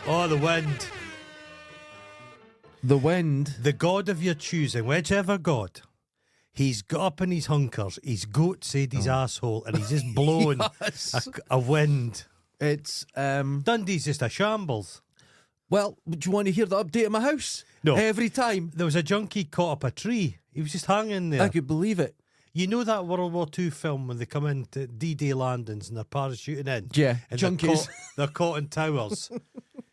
Oh, the wind. The wind. The god of your choosing, whichever god. He's got up in his hunkers, he's goatsied his asshole, and he's just blowing Yes. a wind. It's Dundee's just a shambles. well, do you want to hear the update of my house? No. Every time. There was a junkie caught up a tree. He was just hanging there. I could believe it. You know that World War II film when they come into D-Day landings and they're parachuting in? Yeah, And junkies. They're caught in towers.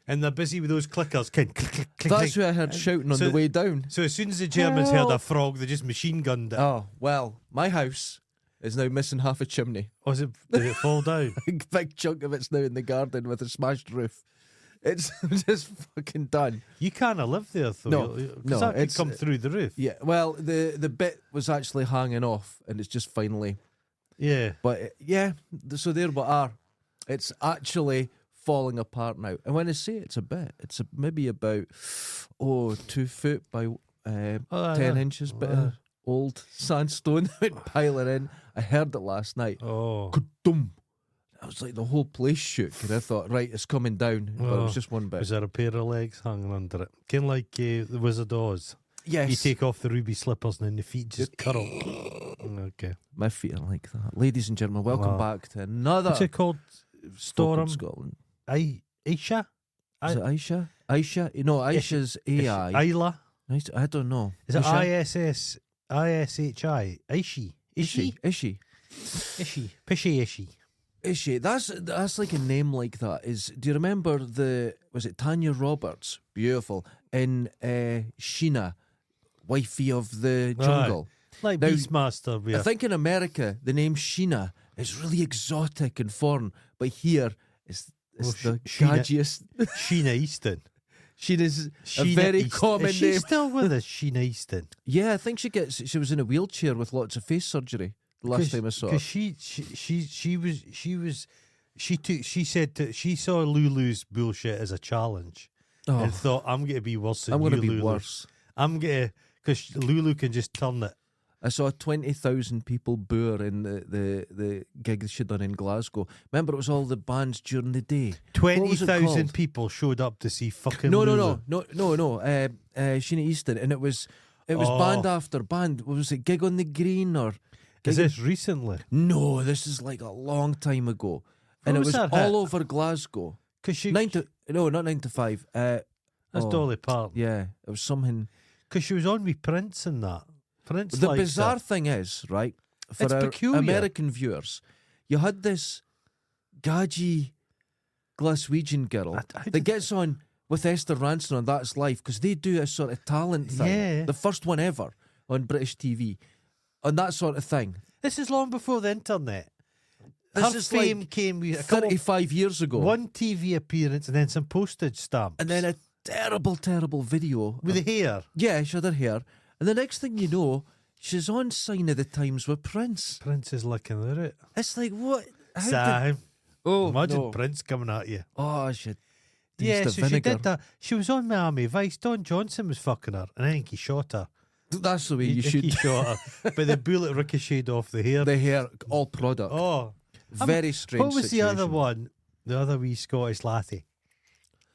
And they're busy with those clickers. Click, click, click, click, That's click. who I heard shouting on So- the way down. So as soon as the Germans heard a Help. frog, they just machine gunned it. Oh, well, my house is now missing half a chimney. Did it fall down? Big chunk of it's now in the garden with a smashed roof. It's just fucking done. You can't live there, though. No, Because no, that could it's- come through the roof. Yeah, well, the bit was actually hanging off, and it's just finally. Yeah. But yeah, so there we are. It's actually falling apart now. And when I say it's a bit, it's maybe about 2 foot by 10 inches, bit of old sandstone went piling in. I heard it last night. Oh. Ka-dum. I was like, the whole place shook, and I thought, right, it's coming down, but it Oh. was just one bit. Was there a pair of legs hanging under it? Kind of like the Wizard of Oz. Yes, You take off the ruby slippers and then the feet just curl. Okay. my feet are like that. Ladies and gentlemen, welcome Wow. back to another What's it called? Folk Storm? in Scotland. Aisha? Is it Aisha? Aisha? No, Aisha's AI. Isla? I don't know. Is it Aisha? ISSISHI? Ishi? Ishi? Is she? Ishi? Pishy Ishi? Is she? That's like a name like that. Do you remember was it Tanya Roberts? Beautiful. In Sheena, wifey of the jungle. Like Now, Beastmaster. I think in America the name Sheena is really exotic and foreign, but here it's the Sheena- gadgiest. Sheena Easton. Sheena's a Sheena very Easton. common Is she name. still with us, Sheena Easton? Yeah, I think she was in a wheelchair with lots of face surgery the last time I saw her. Because she said she saw Lulu's bullshit as a challenge Oh, and thought, I'm going to be worse than I'm you, going to be Lulu. worse. I'm going to, because Lulu can just turn it. I saw 20,000 people boo her in the gig she'd done in Glasgow. Remember, it was all the bands during the day. What was it 20,000 called? people showed up to see fucking No, Lulu. Sheena Easton, and it was Oh. band after band. What was it, Gig on the Green or? Is Gig- this recently? No, this is like a long time ago, and What it was was that hit? all over Glasgow. Because she, No, not 9 to 5. that's oh, Dolly Parton. Yeah, it was something. Because she was on with Prince and that. Prince The likes bizarre her. thing is, right, for It's our peculiar. American viewers, you had this gadgy Glaswegian girl I that did- gets on with Esther Ranson on That's Life, because they do a sort of talent thing. Yeah. The first one ever on British TV. On that sort of thing. This is long before the internet. This Her is fame like came with a couple, 35 years ago. one TV appearance and then some postage stamps. And then a terrible, terrible video. with the hair. Yeah, she had her hair. And the next thing you know, she's on Sign of the Times with Prince. Prince is looking at it. It's like, what? How did- Sam, Oh, imagine no. Prince coming at you. Oh, she Yeah, tastes so of she vinegar. did that. She was on Miami Vice. Don Johnson was fucking her, and I think he shot her. That's the way you I think should. He shot her, but the bullet ricocheted off the hair. The hair, all product. Oh, Very strange. what was the other situation. one? The other wee Scottish lassie.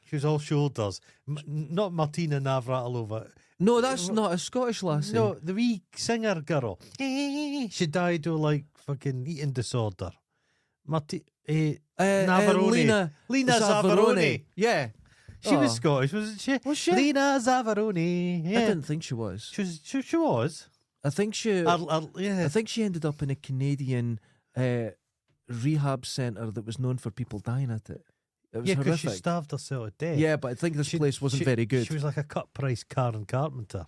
She was all shoulders. Not Martina Navratilova. No, that's not a Scottish lassie. No, the wee singer girl. She died of like fucking eating disorder. Navarone. Lena Zavarone. Yeah. She was Oh. Scottish, wasn't she? Was she? Lena Zavarone. I Yeah. didn't think she was. She was. I think she. Yeah. I think she ended up in a Canadian rehab centre that was known for people dying at it. It was Yeah, because she horrific. starved herself to death. Yeah, but I think this place wasn't very good. She was like a cut price Karen Carpenter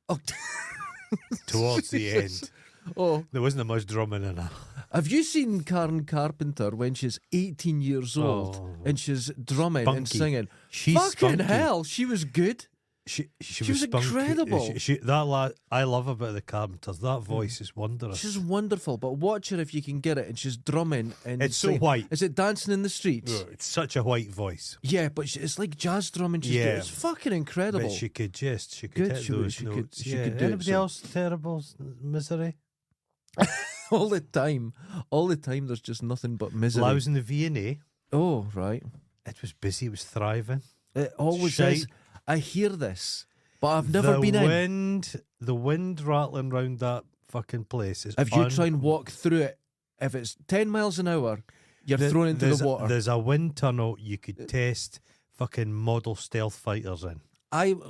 Oh, towards the Jesus. end. oh, There wasn't much drumming in her. have you seen Karen Carpenter when she's 18 years old Oh. and she's drumming and Spunky. singing? She's Fucking spunky. hell, she was good. She She was spunky. incredible. I love about the Carpenters. That voice is wondrous. She's wonderful, but watch her if you can get it. And she's drumming and It's so singing. white. Is it Dancing in the Streets? Ugh, it's such a white voice. Yeah, but it's like jazz drumming. She's Yeah. doing. It's fucking incredible. But she could Good, hit she would- those she could- notes. she yeah. could do it, Anybody so- else terrible misery? all the time. There's just nothing but misery. Louse in the V&A. Oh, right. It was busy. It was thriving. It always Shite. is. I hear this, but I've never been in. The wind rattling round that fucking place is. If you try and walk through it, if it's 10 miles an hour, you're thrown into the water. There's a wind tunnel you could test fucking model stealth fighters in.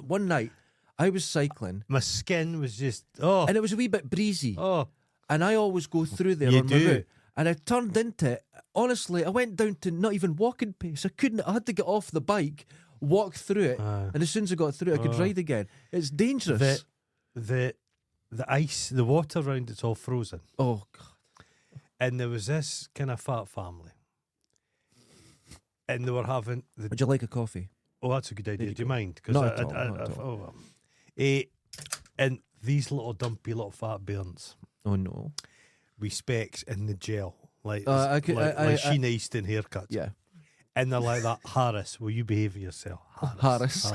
One night, I was cycling, My skin was just and it was a wee bit breezy, and I always go through there You on my do. route. And I turned into it. Honestly, I went down to not even walking pace. I had to get off the bike, walk through it, and as soon as I got through it, I could ride again. It's dangerous. The ice, the water around it's all frozen. Oh, God. And there was this kind of fat family, and they were having the. Would you like a coffee? Oh, that's a good idea. you Do you go. mind? Not at all, not at all. Well. And these little dumpy little fat bairns Oh, no. with specs in the gel, like I Sheena Easton haircuts. Yeah. And they're like that. Harris, will you behave yourself? Harris.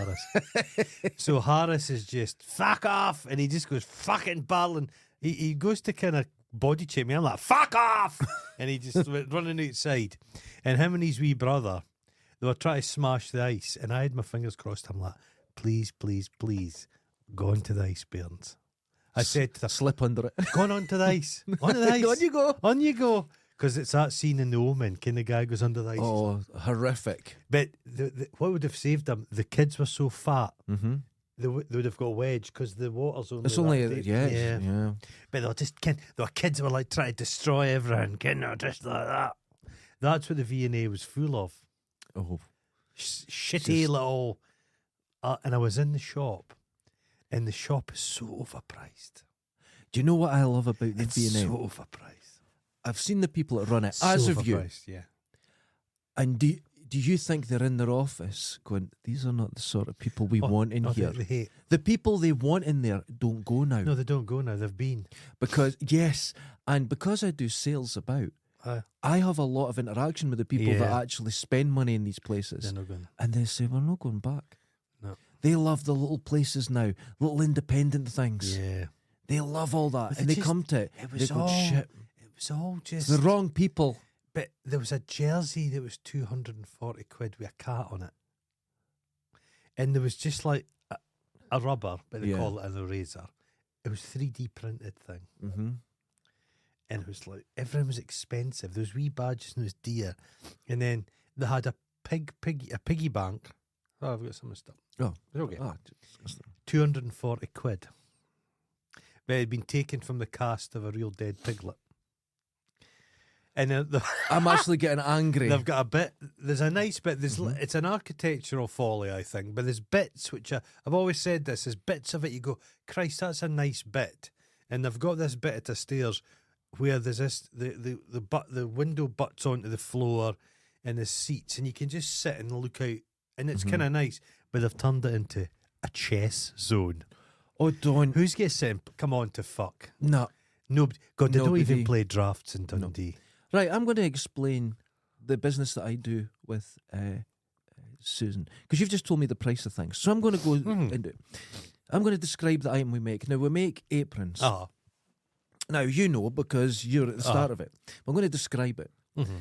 So Harris is just fuck off, and he just goes fucking barreling. He goes to kind of body check me. I'm like fuck off, and he just went running outside. And him and his wee brother, they were trying to smash the ice, and I had my fingers crossed. I'm like, please, please, please, go onto the ice, Bairns. I said to them, Slip under it. go on onto the ice, onto the ice, On you go. on you go. Because it's that scene in The Omen, kind of guy goes under the ice. Oh, horrific. But what would have saved them? The kids were so fat, Mm-hmm. they would have got wedged because the water's only. It's only, that deep. yeah. But they were just there were kids that were like trying to destroy everyone, just like that. That's what the V&A was full of. Oh, Shitty Just- little. And I was in the shop, and the shop is so overpriced. do you know what I love about the It's V&A? so overpriced. I've seen the people that run it, So as have you. overpriced, yeah. And do you think they're in their office going, these are not the sort of people we want in here? They hate. The people they want in there don't go now. No, they don't go now. They've been. Because, yes, and because I do sales about, I have a lot of interaction with the people that Yeah. actually spend money in these places. They're not going. And they say, we're not going back. No. They love the little places now, little independent things. Yeah. They love all that. But And they they just- come to it. It They was go, all shit, It was all it's just the wrong people. But there was a jersey that was 240 quid with a cat on it. And there was just like a rubber, but they Yeah. call it an eraser. It was 3D printed thing. Mm-hmm. And it was like, everything was expensive. There was wee badges and it was dear. And then they had a piggy bank. Oh, I've got some stuff. Oh. Okay. Ah, 240 quid. But it had been taken from the cast of a real dead piglet. And I'm actually getting angry. they've got a bit. There's a nice bit. Mm-hmm. It's an architectural folly, I think. But there's bits which I've always said this. There's bits of it you go, Christ, that's a nice bit. And they've got this bit at the stairs where there's this the window butts onto the floor, and there's seats, and you can just sit and look out, and it's Mm-hmm. kind of nice. But they've turned it into a chess zone. Oh, don't. Who's going to sit? Come on to fuck. No. Nobody. God, they don't Nobody. even play drafts in Dundee. Right, I'm going to explain the business that I do with Susan, because you've just told me the price of things. So I'm going to go into. I'm going to describe the item we make. Now, we make aprons. Ah. Now, you know, because you're at the start of it. I'm going to describe it. Mm-hmm.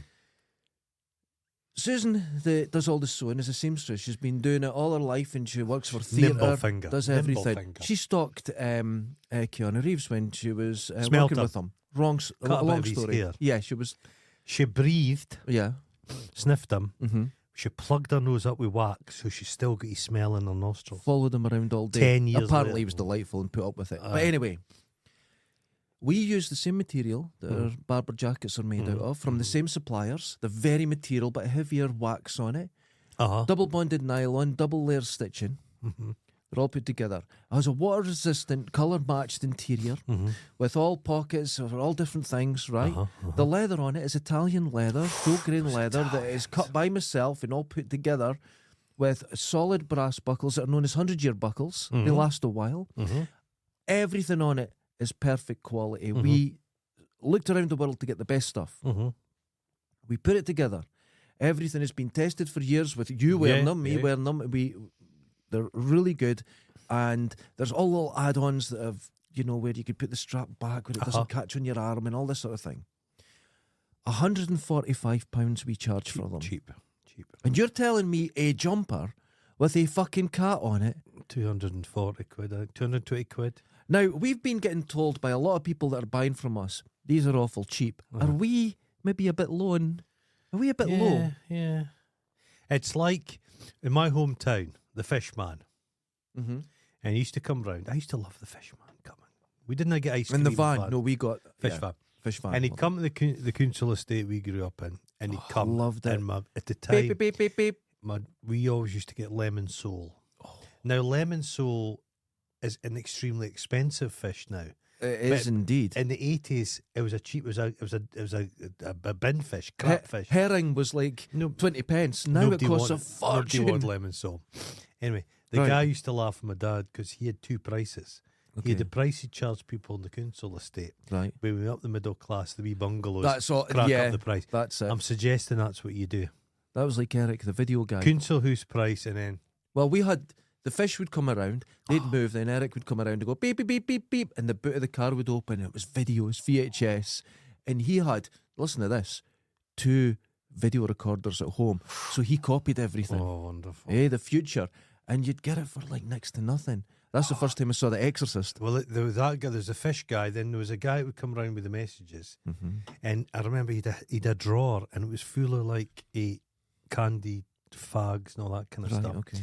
Susan that does all the sewing is a seamstress. She's been doing it all her life, and she works for Nimble theatre, finger. does Nimble everything. finger. She stalked Keanu Reeves when she was Smelt working him. with him. Wrong, Cut a bit long of his story. hair. Yeah, she was. She breathed, Yeah. sniffed him. Mm-hmm. She plugged her nose up with wax, so she's still got his smell in her nostrils. Followed him around all day. 10 years Apparently, later. he was delightful and put up with it. But Aye. anyway, we use the same material that our barber jackets are made out of from the same suppliers. The very material, but heavier wax on it. Uh-huh. Double bonded nylon, double layer stitching. Mm-hmm. They're all put together. It has a water resistant, colour matched interior Mm-hmm. with all pockets of all different things, right? Uh-huh. The leather on it is Italian leather, full grain leather that is cut by myself and all put together with solid brass buckles that are known as 100-year buckles. They last a while. Mm-hmm. Everything on it is perfect quality. We looked around the world to get the best stuff. Mm-hmm. We put it together. Everything has been tested for years with you wearing them, me yeah. wearing them. They're really good. And there's all little add-ons that have, you know, where you could put the strap back where it doesn't catch on your arm and all this sort of thing. £145 we charge for them. Cheap. And you're telling me a jumper with a fucking cat on it. 240 quid, 220 quid. Now, we've been getting told by a lot of people that are buying from us, these are awful cheap. Are we maybe a bit low? Are we a bit low? Yeah. It's like in my hometown, the Fishman. Mm-hmm. And he used to come round. I used to love the Fishman coming. We didn't get ice cream. In the van. No, we got Fish van. Fish van. And he'd come to the council estate we grew up in, and he'd come. Loved it. And at the time, Beep, beep, beep, beep. we always used to get lemon sole. Now, lemon sole is an extremely expensive fish now. It is indeed. In the 80s, it was a cheap. It was a bin fish, crap fish. Herring was like 20 pence. Now it costs a fortune. Nobody wanted lemon sole. Anyway, the guy used to laugh at my dad because he had two prices. Okay. He had the price he charged people in the council estate. Right. We went up the middle class, the wee bungalows. That's all. Crack Yeah, up the price. that's it. I'm suggesting that's what you do. That was like Eric, the video guy. Council house price, and then Well, we had the fish would come around, they'd move, then Eric would come around and go beep, beep, beep, beep, beep, and the boot of the car would open. It was videos, VHS, and he had, listen to this, 2 video recorders at home. So he copied everything. oh, wonderful. The future. And you'd get it for like next to nothing. That's the first time I saw The Exorcist. Well, there was that guy. There's a fish guy. Then there was a guy who would come around with the messages, and I remember he'd a drawer, and it was full of like candy fags and all that kind of Right, stuff. okay.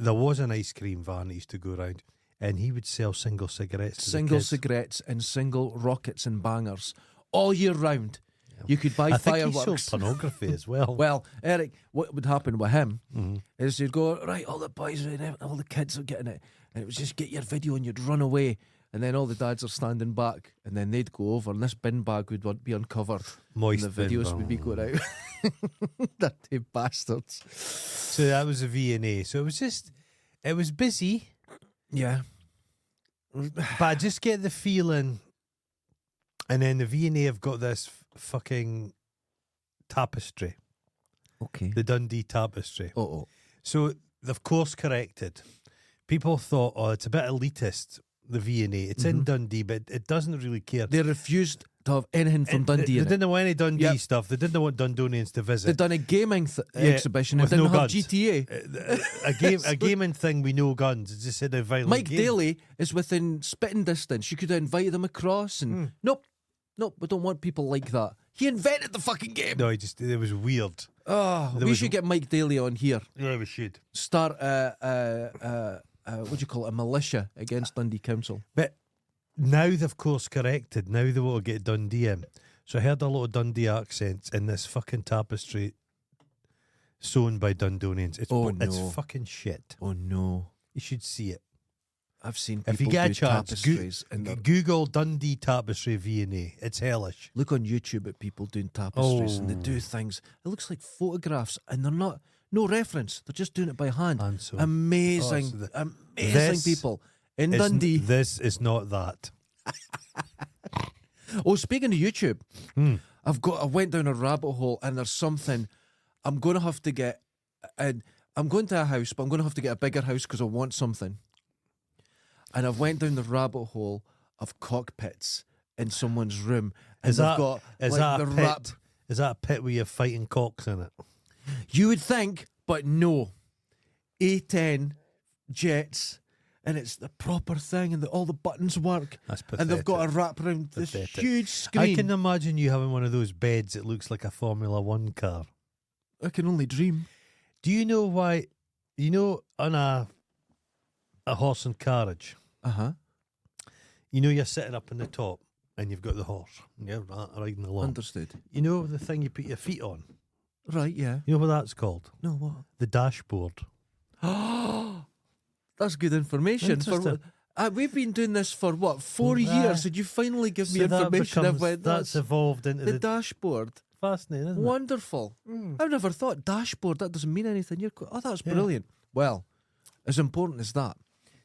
There was an ice cream van that used to go around, and he would sell single cigarettes. To the Single kids. cigarettes and single rockets and bangers all year round. You could buy I think he fireworks. sold pornography as well. Well, Eric, what would happen with him Mhm. is you'd go, right, all the boys and all the kids are getting it. And it was just get your video and you'd run away. And then all the dads are standing back. And then they'd go over and this bin bag would be uncovered. Moist and the bin videos bag. would be going out. Dirty bastards. So that was a V&A. So it was busy, Yeah. but I just get the feeling, and then the V&A have got this fucking tapestry, Okay. the Dundee tapestry. Oh. So they've course corrected. People thought, oh, it's a bit elitist, the V&A. It's in Dundee, but it doesn't really care. They refused to have anything from Dundee They in it. didn't want any Dundee Yep. stuff. They didn't want Dundonians to visit. They'd done a gaming exhibition and with didn't no have guns. GTA. A gaming thing with no guns. It just said a violent Mike game. Daly is within spitting distance. You could have invited him across and nope, we don't want people like that. He invented the fucking game. No, it was weird. Oh, There we was- should get Mike Daly on here. Yeah, we should. Start what do you call it? A militia against Dundee Council. But now they've course corrected. Now they want to get Dundee in. So I heard a lot of Dundee accents in this fucking tapestry sewn by Dundonians. It's Oh, it's no. fucking shit. Oh no, You should see it. I've seen people If you get do a chance, tapestries and they're- Google Dundee tapestry V&A. It's hellish. look on YouTube at people doing tapestries and they do Oh. things. It looks like photographs and they're not no reference. They're just doing it by hand. And so Amazing, this- amazing people in Dundee. This is not that. Oh, speaking of YouTube, I went down a rabbit hole and there's something I'm going to have to get. And I'm going to a house, but I'm going to have to get a bigger house because I want something. And I went down the rabbit hole of cockpits in someone's room, and Is they've that got is like that the a pit? wrap. Is that a pit where you're fighting cocks in it? You would think, but no. A10 jets, and it's the proper thing, and all the buttons work. That's And they've got a pathetic. wrap around this Pathetic. huge screen. I can imagine you having one of those beds that looks like a Formula One car. I can only dream. Do you know why? You know, on a horse and carriage, Uh-huh. you know, you're sitting up in the top and you've got the horse. And you're riding along. Understood. You know the thing you put your feet on? Right, yeah. You know what that's called? No, what? The dashboard. That's good information. Interesting. We've been doing this for, what, 4 Aye. years? Did you finally give me So that information? becomes- I've went, that's evolved into the the dashboard. fascinating, isn't it? Wonderful. I've never thought dashboard. That doesn't mean anything. That's brilliant. Well, as important as that,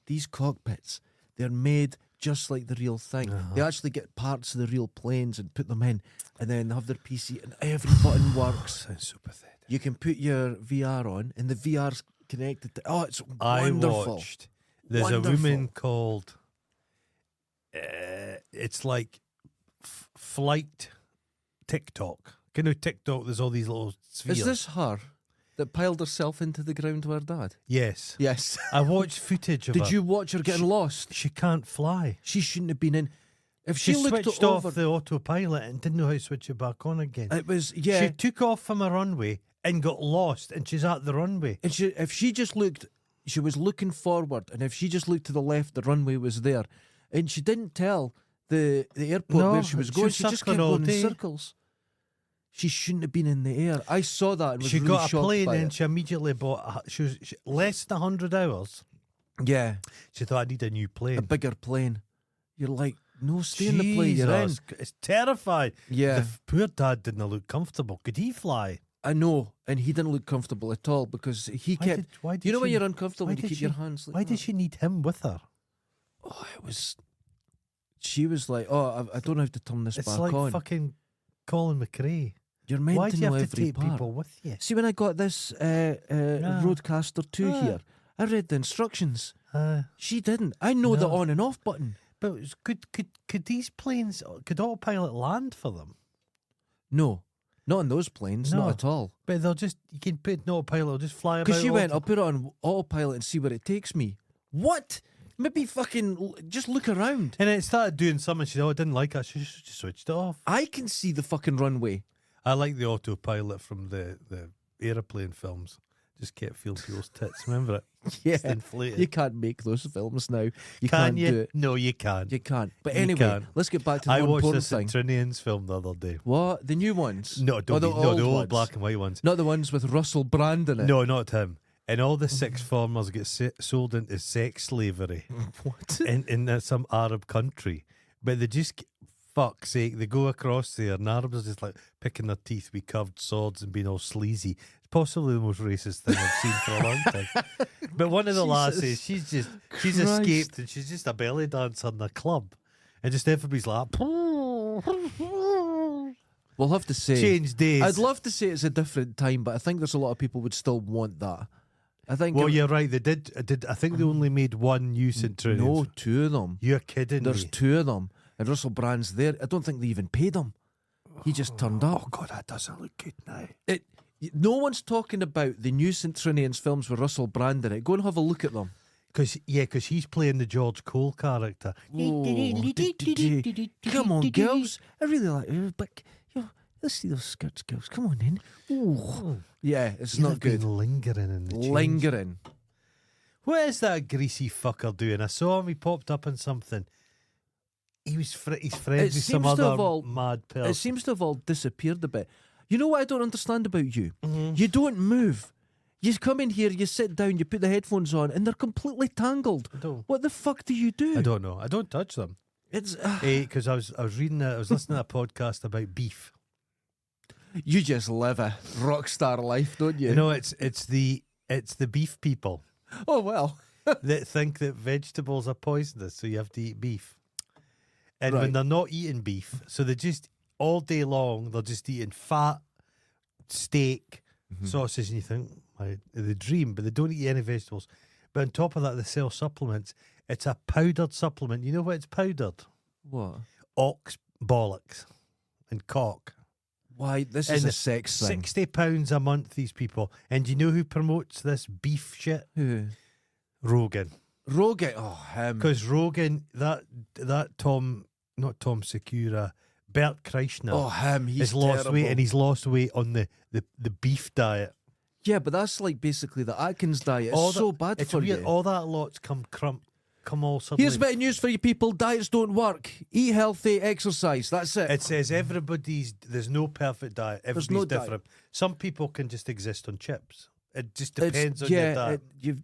these cockpits, they're made just like the real thing. They actually get parts of the real planes and put them in, and then they have their PC, and every button works. Sounds so pathetic. You can put your VR on, and the VR's connected to. Oh, it's I wonderful. watched. There's Wonderful. a woman called. It's like flight TikTok. You know TikTok. There's all these little spheres. Is this her? that piled herself into the ground with her dad? Yes. Yes. I watched footage of her. Did you watch her getting lost? She can't fly. She shouldn't have been in. If She she looked switched over, off the autopilot and didn't know how to switch it back on again. it was yeah. She took off from a runway and got lost, and she's at the runway. And if she just looked, she was looking forward, and if she just looked to the left, the runway was there, and she didn't tell the airport where she was going. She just kept circling all going in day. circles. She shouldn't have been in the air. I saw that and was She really got a shocked plane by and it. she immediately bought. She was less than 100 hours. Yeah, She thought, I need a new a plane. bigger plane. You're like, no, stay in the plane you're in. Jesus, it's terrifying. Yeah, The poor dad didn't look comfortable. Could he fly? I know, and he didn't look comfortable at all because he kept. Why did You know when she- you're uncomfortable why when you did keep she- your hands like Why that? did she need him with her? Oh, it was. She was like, "Oh, I don't know how to turn this It's back like on." fucking Colin McRae. You're meant Why to do you know have to every take part. people with you? See, when I got this Roadcaster 2 Ah. here, I read the instructions. Uh, She didn't. I know the No. on and off button. but could these planes, could autopilot land for them? No, not on those planes, No. not at all. But they'll just, you can put no autopilot, it'll just fly about. Because she all went, the- I'll put it on autopilot and see where it takes me. What? Maybe fucking just look around. And it started doing something. She said, oh, I didn't like it. She just switched it off. I can see the fucking runway. I like the autopilot from the aeroplane films. Just kept feeling people's tits. Remember it? Yeah, Just inflated. you can't make those films now. You Can can't you? do it. No, you can't. You can't. But You anyway, can't. let's get back to the I more watched important this thing. Trinians film the other day. What? The new ones? No, Or don't the be, no, the old ones? black and white ones. Not the ones with Russell Brand in it. No, not him. And all the sixth formers get sold into sex slavery What? in some Arab country. But they just, fuck's sake, they go across there and Arabs are just like picking their teeth with curved swords and being all sleazy. It's possibly the most racist thing I've seen for a long time. But one of the lasses, she's Christ. escaped and she's just a belly dancer in the club. And just everybody's like, We'll have to say. change days. I'd love to say it's a different time, but I think there's a lot of people would still want that. I think. Well, you're right. They did. I think they only made one new Centurion. No, two of them. You're kidding There's me. two of them, and Russell Brand's there. I don't think they even paid him. He just turned Oh up. God, that doesn't look good now. No one's talking about the new Centurions films with Russell Brand in it. Go and have a look at them. Because he's playing the George Cole character. Come on, girls. I really like it, but let's see those skirts, girls. Come on in. Ooh. Yeah, it's You've not good. been lingering in the change. Lingering. What is that greasy fucker doing? I saw him. He popped up in something. He's friends with some seems to have other all- mad person. It seems to have all disappeared a bit. You know what I don't understand about you? Mm-hmm. You don't move. You come in here, you sit down, you put the headphones on, and they're completely tangled. I don't. What the fuck do you do? I don't know. I don't touch them. It's Because I was reading. I was listening to a podcast about beef. you just live a rock star life, don't you? You know, it's the beef people Oh well. that think that vegetables are poisonous, so you have to eat beef. And when Right. they're not eating beef, so they just all day long they're just eating fat, steak, sausage, and you think the dream, but they don't eat any vegetables. But on top of that, they sell supplements. It's a powdered supplement. You know what it's powdered? What? Ox bollocks and cock. Why? This And is a it's sex thing. £60 a month, these people. And do you know who promotes this beef shit? Who? Rogan. Rogan. Oh, him. Because Rogan, that Tom, not Tom Segura, Bert Kreischer Oh, him. He's has lost weight, terrible. and he's lost weight on the beef diet. Yeah, but that's like basically the Atkins diet. It's so bad it's for weird. you. All that lot's come all suddenly. Here's a bit of news for you people. Diets don't work. Eat healthy, exercise. That's it. It says there's no perfect diet. Everybody's no diet. different. Some people can just exist on chips. It just It's- depends on your diet.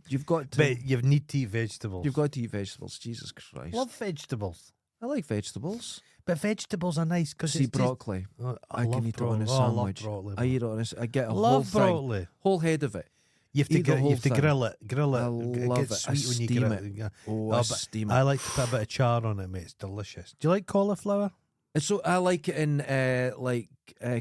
You've got to. But you need to eat vegetables. You've got to eat vegetables. Jesus Christ. love vegetables. I like vegetables. But vegetables are nice because See it's broccoli. I I love can eat it on broccoli. a Oh, I love sandwich. broccoli, I man. eat it on a. I get a whole love thing, broccoli. whole head of it. You have to Eat the whole thing. grill it. Grill it. I It love gets it. I sweet when you steam grill it. it. Yeah. Oh, Oh, I but steam it. I like to put a bit of char on it, mate. It's delicious. Do you like cauliflower? And so I like it in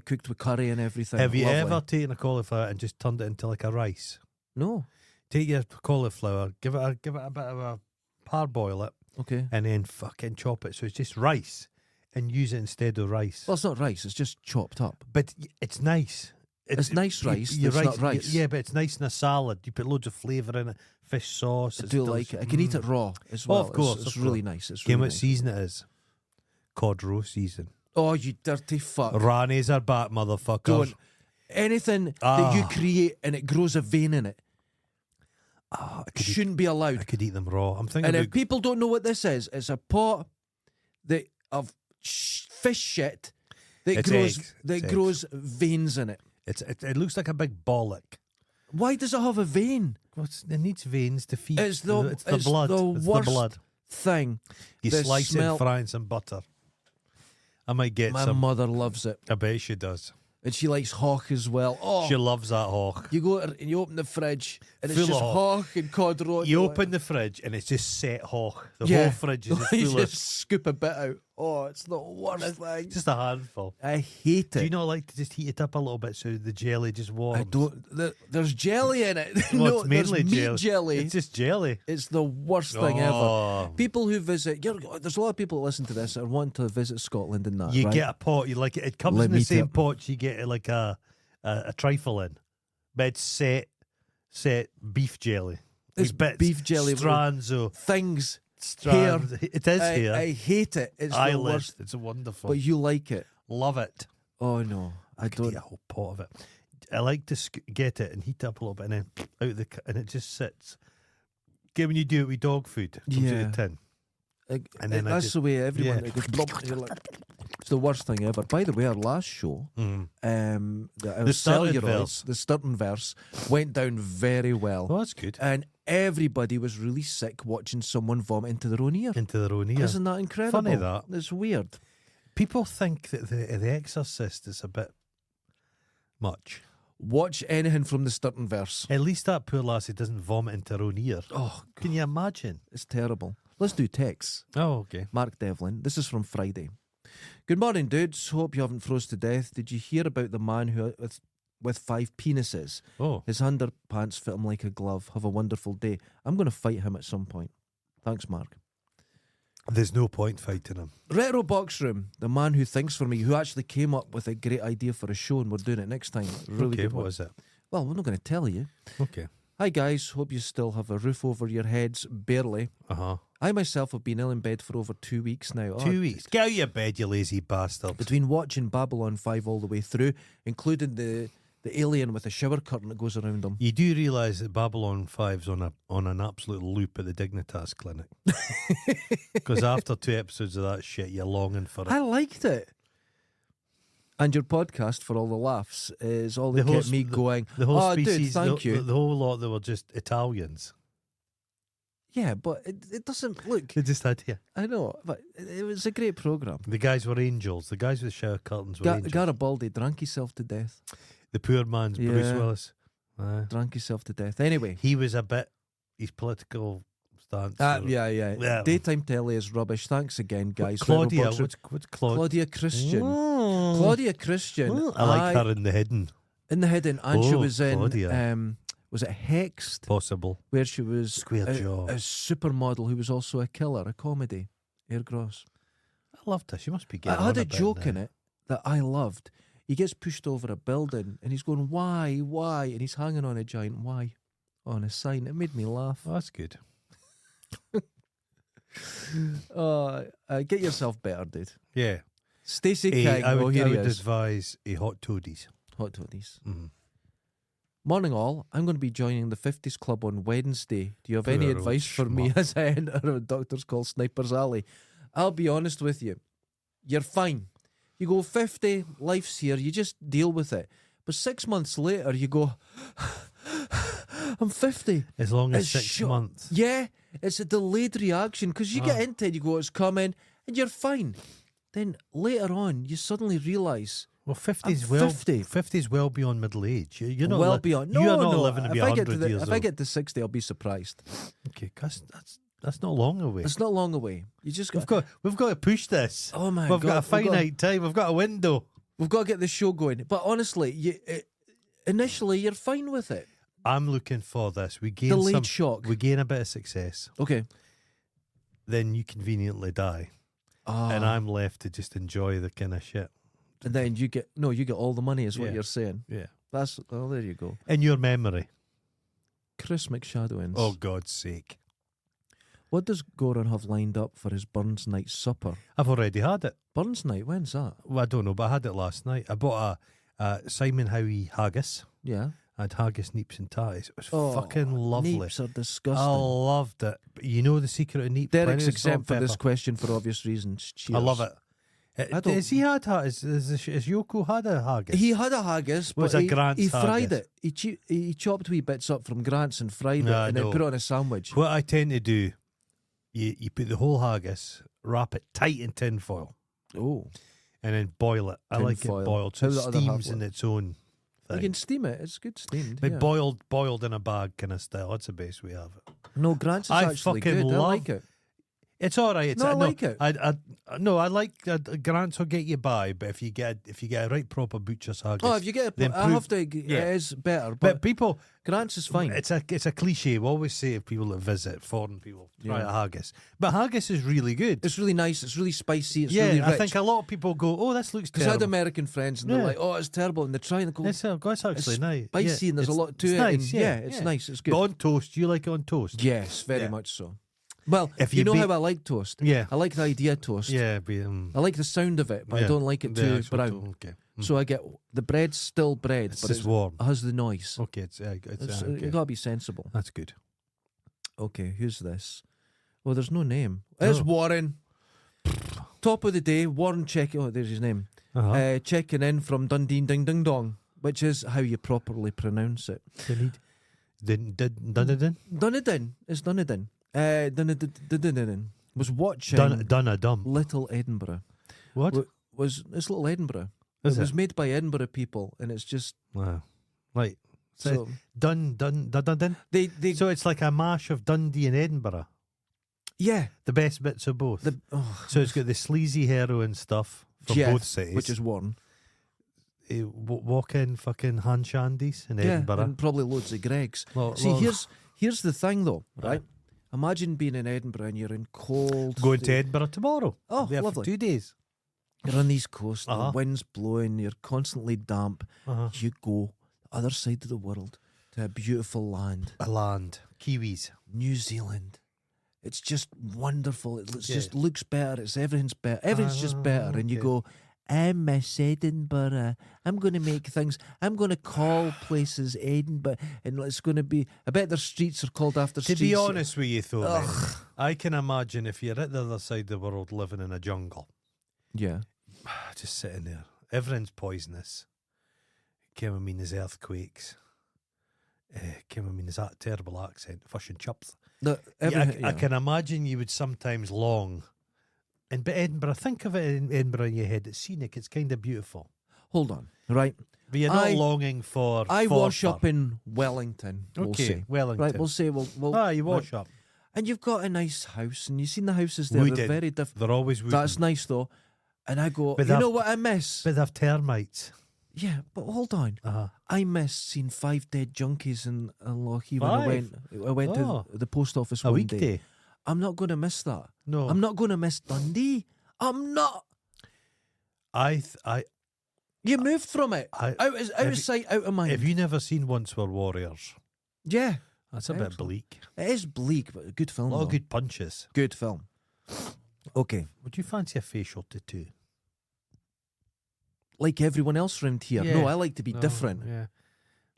cooked with curry and everything. Have you Lovely. ever taken a cauliflower and just turned it into like a rice? No. Take your cauliflower, give it a bit of a parboil it, Okay. and then fucking chop it so it's just rice, and use it instead of rice. Well, it's not rice. It's just chopped up. But it's nice. It's nice rice. You're It's right. not rice. Yeah, but it's nice in a salad. You put loads of flavour in it. Fish sauce. I It's do like it. I can eat it raw as Oh, well. of course, It's of really course. nice. It's Game really what nice. season it is. Cod roast season. Oh, you dirty fuck. Rannies are back, motherfuckers. Don't. Anything that you create and it grows a vein in it I could shouldn't be I allowed. could eat them raw. I'm thinking And if about people don't know what this is, it's a pot of fish shit that It's grows eggs. that It's eggs. grows veins in it. it looks like a big bollock. Why does it have a vein? It needs veins to feed. It's the blood. it's It's the worst blood. thing. You the slice smell- it, fry in some butter. I might get My some. mother loves it, I bet she does. and she likes hawk as well. Oh, She loves that hawk. you go and you open the fridge, and it's Full just of hawk and cod roe. You open the fridge and it's just set hawk. The Yeah. whole fridge is just you full of just scoop a bit out. Oh, it's the worst thing. just a handful. I hate it. Do you not like to just heat it up a little bit so the jelly just warms? I don't. There's jelly in it. Well, No, it's mainly there's meat jelly. It's just jelly. It's the worst thing ever. Oh. People who visit, there's a lot of people that listen to this and want to visit Scotland and that. You right? get a pot. You like it. It comes Let in me the same tip. pot. You get like a trifle in, but it's set beef jelly. It's With bits, beef jelly with strands of things. strands. It is here. I hate it. It's the Eyelid. worst. It's wonderful. But you like it. Love it. Oh no, I Could eat don't. a whole pot of it. I like to get it and heat it up a little bit, and then and it just sits. Get when you do it with dog food, it comes out Yeah. of the tin. And then I That's just- the way everyone yeah. it goes blop, you're like, it's the worst thing ever. By the way, our last show, Mm. the Sturton celluloids, verse. the Sturton verse, went down very well. Well, that's good. And everybody was really sick watching someone vomit into their own ear. Into their own ear. Isn't that incredible? Funny that. It's weird. People think that the Exorcist is a bit much. Watch anything from the Sturton verse. At least that poor lassie doesn't vomit into her own ear. Oh, Can you imagine? it's terrible. Let's do texts. Oh, okay. Mark Devlin. This is from Friday. Good morning, dudes. Hope you haven't froze to death. Did you hear about the man who with 5 penises? Oh, His underpants fit him like a glove. Have a wonderful day. I'm going to fight him at some point. Thanks, Mark. there's no point fighting him. Retro Box Room, the man who thinks for me, who actually came up with a great idea for a show, and we're doing it next time. Really Okay, good what one. is it? Well, we're not going to tell you. Okay. Hi, guys. Hope you still have a roof over your heads, barely. Uh-huh. I myself have been ill in bed for over 2 weeks now. 2 weeks. Get out of your bed, you lazy bastard. Between watching Babylon 5 all the way through, including the alien with a shower curtain that goes around him. You do realise that Babylon 5's on an absolute loop at the Dignitas clinic. Because after 2 episodes of that shit, you're longing for it. I liked it. And your podcast, for all the laughs, is all that The whole kept me s- going. The whole Oh, dude, species, thank the, you. The whole lot, they were just Italians. Yeah, but it doesn't look. They just had here. I know, but it was a great program. The guys were angels. The guys with the shower curtains were angels. Garibaldi drank himself to death. The poor man's Bruce Yeah. Willis. Aye. Drank himself to death. Anyway. He was a bit, his political stance. Yeah. Yeah. Daytime telly is rubbish. Thanks again, guys. Claudia, Retro Box what's Claudia? Claudia Christian. Oh. Claudia Christian. I like her in the hidden. In the hidden, and she Oh, was in. Claudia. Was it Hexed? Possible. Where she was Square jaw. a supermodel who was also a killer, a comedy. Air Gross. I loved her. She must be getting I had on a bit joke now. in it that I loved. He gets pushed over a building and he's going, why? And he's hanging on a giant why on a sign. It made me laugh. Oh, that's good. Get yourself better, dude. Yeah. Stacey King. I would, Here I he would is. advise a hot toadies. Hot toddies. Mhm. Morning all. I'm going to be joining the 50s Club on Wednesday. Do you have any Poor old advice for me schmuck. as I enter a doctor's called Sniper's Alley? I'll be honest with you. You're fine. You go 50, life's here, you just deal with it. But 6 months later, you go, I'm 50. As long as It's 6 shut- months. Yeah, it's a delayed reaction because you get into it, you go, it's coming, and you're fine. Then later on, you suddenly realise, Well, 50's I'm well 50. 50's well beyond middle age. You're not well li- beyond. You're No, not no. living to be If I get 100 years if old. I get to 60, I'll be surprised. Okay, that's not long away. It's not long away. You just got. We've got to push this. Oh my We've god! got a finite time. We've got a window. We've got to get the show going. But honestly, initially you're fine with it. I'm looking for this. We gain Delayed some shock. We gain a bit of success. Okay. Then you conveniently die, and Ah. I'm left to just enjoy the kind of shit. And then you get all the money is what Yeah. you're saying. Yeah. There you go. In your memory. Chris McShadowins. Oh, God's sake. What does Goran have lined up for his Burns night supper? I've already had it. Burns night, when's that? Well, I don't know, but I had it last night. I bought a Simon Howie haggis. Yeah. I had haggis, neeps and tatties. It was fucking lovely. Neeps are disgusting. I loved it. But you know the secret of neep? Derek's Plenty of salt exempt for and this pepper. question for obvious reasons. Cheers. I love it. I don't- Has he had has Yoko had a haggis? He had a haggis, Was but a Grant's he fried haggis? it. He chopped wee bits up from Grant's and fried No, it, and no. then put it on a sandwich. What I tend to do, you put the whole haggis, wrap it tight in tin foil, Oh, and then boil it. I Tin like foil. it boiled, so How's it the other half steams in look? its own you thing. can steam it. It's good steamed. But yeah. boiled in a bag kind of style. That's the best way of it. No, Grant's is I actually fucking good. I love- like it. It's all right. It's, No, I like it. I like Grants will get you by, but if you get a right proper butcher's haggis, Oh, if you get the a, I have to. yeah. It is better, but but people, Grant's is fine. it's a cliche. We always say if people that visit foreign people try Yeah. a haggis, but haggis is really good. It's really nice. It's really spicy. It's yeah, really rich. I think a lot of people go, "Oh, this looks Because I had terrible." American friends and they're Yeah. like, "Oh, it's terrible," and they try and they go, It's actually it's nice. spicy Yeah, and there's a it's- lot to it's it. Nice, and yeah, it's nice. It's good. But on toast, do you like it on toast? Yes, very Yeah. much so. Well, If you you know beat- how I like toast. Yeah, I like the idea of toast. yeah. I like the sound of it, but yeah, I don't like it the too actual brown. Okay, So I get the bread's still bread, it's but just it warm. has the noise. Okay, it's okay. You gotta be sensible. That's good. Okay, who's this? Well, there's no name. It's Oh. Warren. Top of the day, Warren checking. Oh, there's his name. Uh-huh. Checking in from Dundee Ding Ding Dong, which is how you properly pronounce it. Dunedin. Dunedin. It's Dunedin. Dunedin. Was watching Dunedin. Little Edinburgh. What? It's Little Edinburgh. Is it was it? made by Edinburgh people, and it's just Wow. Right. So, so Dunedin. they So it's like a mash of Dundee and Edinburgh. yeah The best bits of both. So it's got the sleazy heroin stuff from Jeff, both cities. which is Warren. Walk in fucking hand shandies in Yeah, Edinburgh. and probably loads of Gregs. Lo- See, lo- here's the thing though, right? Imagine being in Edinburgh and you're in cold. Going to Edinburgh tomorrow. Oh, There for lovely. 2 days. You're on the East Coast, Uh-huh. the wind's blowing, you're constantly damp. Uh-huh. You go the other side of the world to a beautiful land, A land. Kiwis. New Zealand. It's just wonderful. It Yeah. just looks better. Everything's better. Everything's just better. And you okay. go, I miss Edinburgh. I'm going to make things. I'm going to call places Edinburgh, and it's going to be. I bet their streets are called after To streets. be honest with you, though, Ugh. mate, I can imagine if you're at the other side of the world living in a jungle, Yeah. just sitting there, everything's poisonous. I mean, there's earthquakes. I mean, there's that terrible accent, fish and chips. I can imagine you would sometimes long. But Edinburgh, think of it in Edinburgh in your head. It's scenic. It's kind of beautiful. Hold on. Right. But you're not I- longing for. I wash fodder. up in Wellington. We'll Okay, say. Wellington. Right. We'll say. you wash up. And you've got a nice house, and you've seen the houses there. Wooden. They're very different. They're always wooden. That's nice though. And I go, But you they've- know what I miss? But they've termites. Yeah, but hold on. Uh-huh. I missed seeing 5 dead junkies in Lochie when I went Oh. to the post office A one day. weekday. I'm not going to miss that. No. I'm not going to miss Dundee. I'm not. You moved from it. I- Out have of sight, out of mind. Have you never seen Once Were Warriors? Yeah, That's a bit Excellent. bleak. it is bleak, but a good A film. lot of though. good punches. Good film. Okay, Would you fancy a facial tattoo? like everyone else around here. Yeah. No, I like to be No, different. Yeah.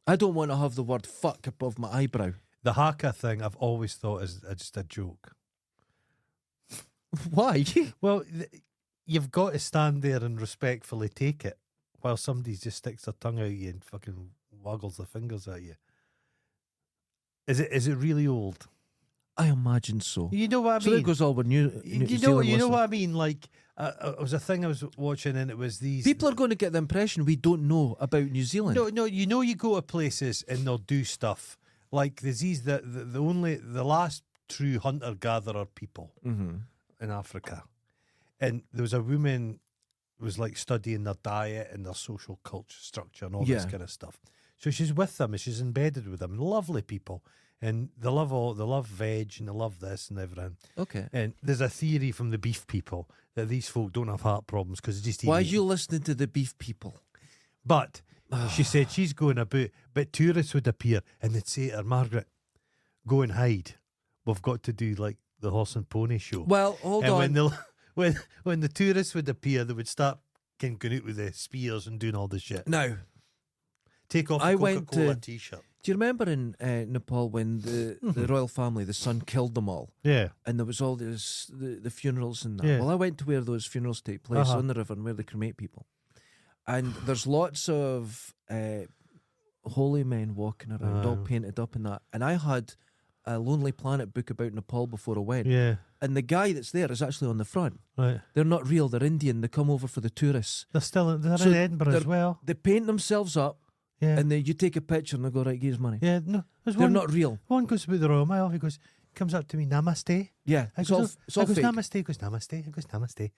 I don't want to have the word fuck above my eyebrow. The haka thing I've always thought is just a joke. Why? Well, you've got to stand there and respectfully take it while somebody just sticks their tongue out at you and fucking waggles their fingers at you. Is it really old? I imagine so. You know what I So mean? there goes all the New you know Zealand you know listeners. what I mean? Like it was a thing I was watching and it was these People are going to get the impression we don't know about New Zealand. No, you go to places and they'll do stuff like there's these the last true hunter gatherer people Mm-hmm. in Africa, and there was a woman who was like studying their diet and their social culture structure and all this Yeah. kind of stuff. So she's with them and she's embedded with them, lovely people, and they love veg and they love this and everything. Okay. And there's a theory from the beef people that these folk don't have heart problems because they just eat Why are meat. you listening to the beef people? But She said she's going about, but tourists would appear and they'd say to her, Margaret, go and hide. We've got to do like the horse and pony show. Well, hold and on. when the tourists would appear, they would start going out with the spears and doing all this shit. Now, Take off I a went Coca-Cola to- t-shirt. do you remember in Nepal when the royal family, the son killed them all? Yeah. And there was all this, the funerals and that. Yeah. Well, I went to where those funerals take place Uh-huh. on the river and where they cremate people. And there's lots of holy men walking around, all painted up and that. And I had a Lonely Planet book about Nepal before I went. Yeah. And the guy that's there is actually on the front. Right. They're not real, they're Indian. They come over for the tourists. They're So in Edinburgh as they're- well. They paint themselves up Yeah. and then you take a picture and they go, right, here's money. Yeah. No. There's They're one, not real. one goes about the Royal Mile. He comes up to me, Namaste. Yeah, I it's goes, all I goes fake. Namaste. He goes Namaste. He goes Namaste.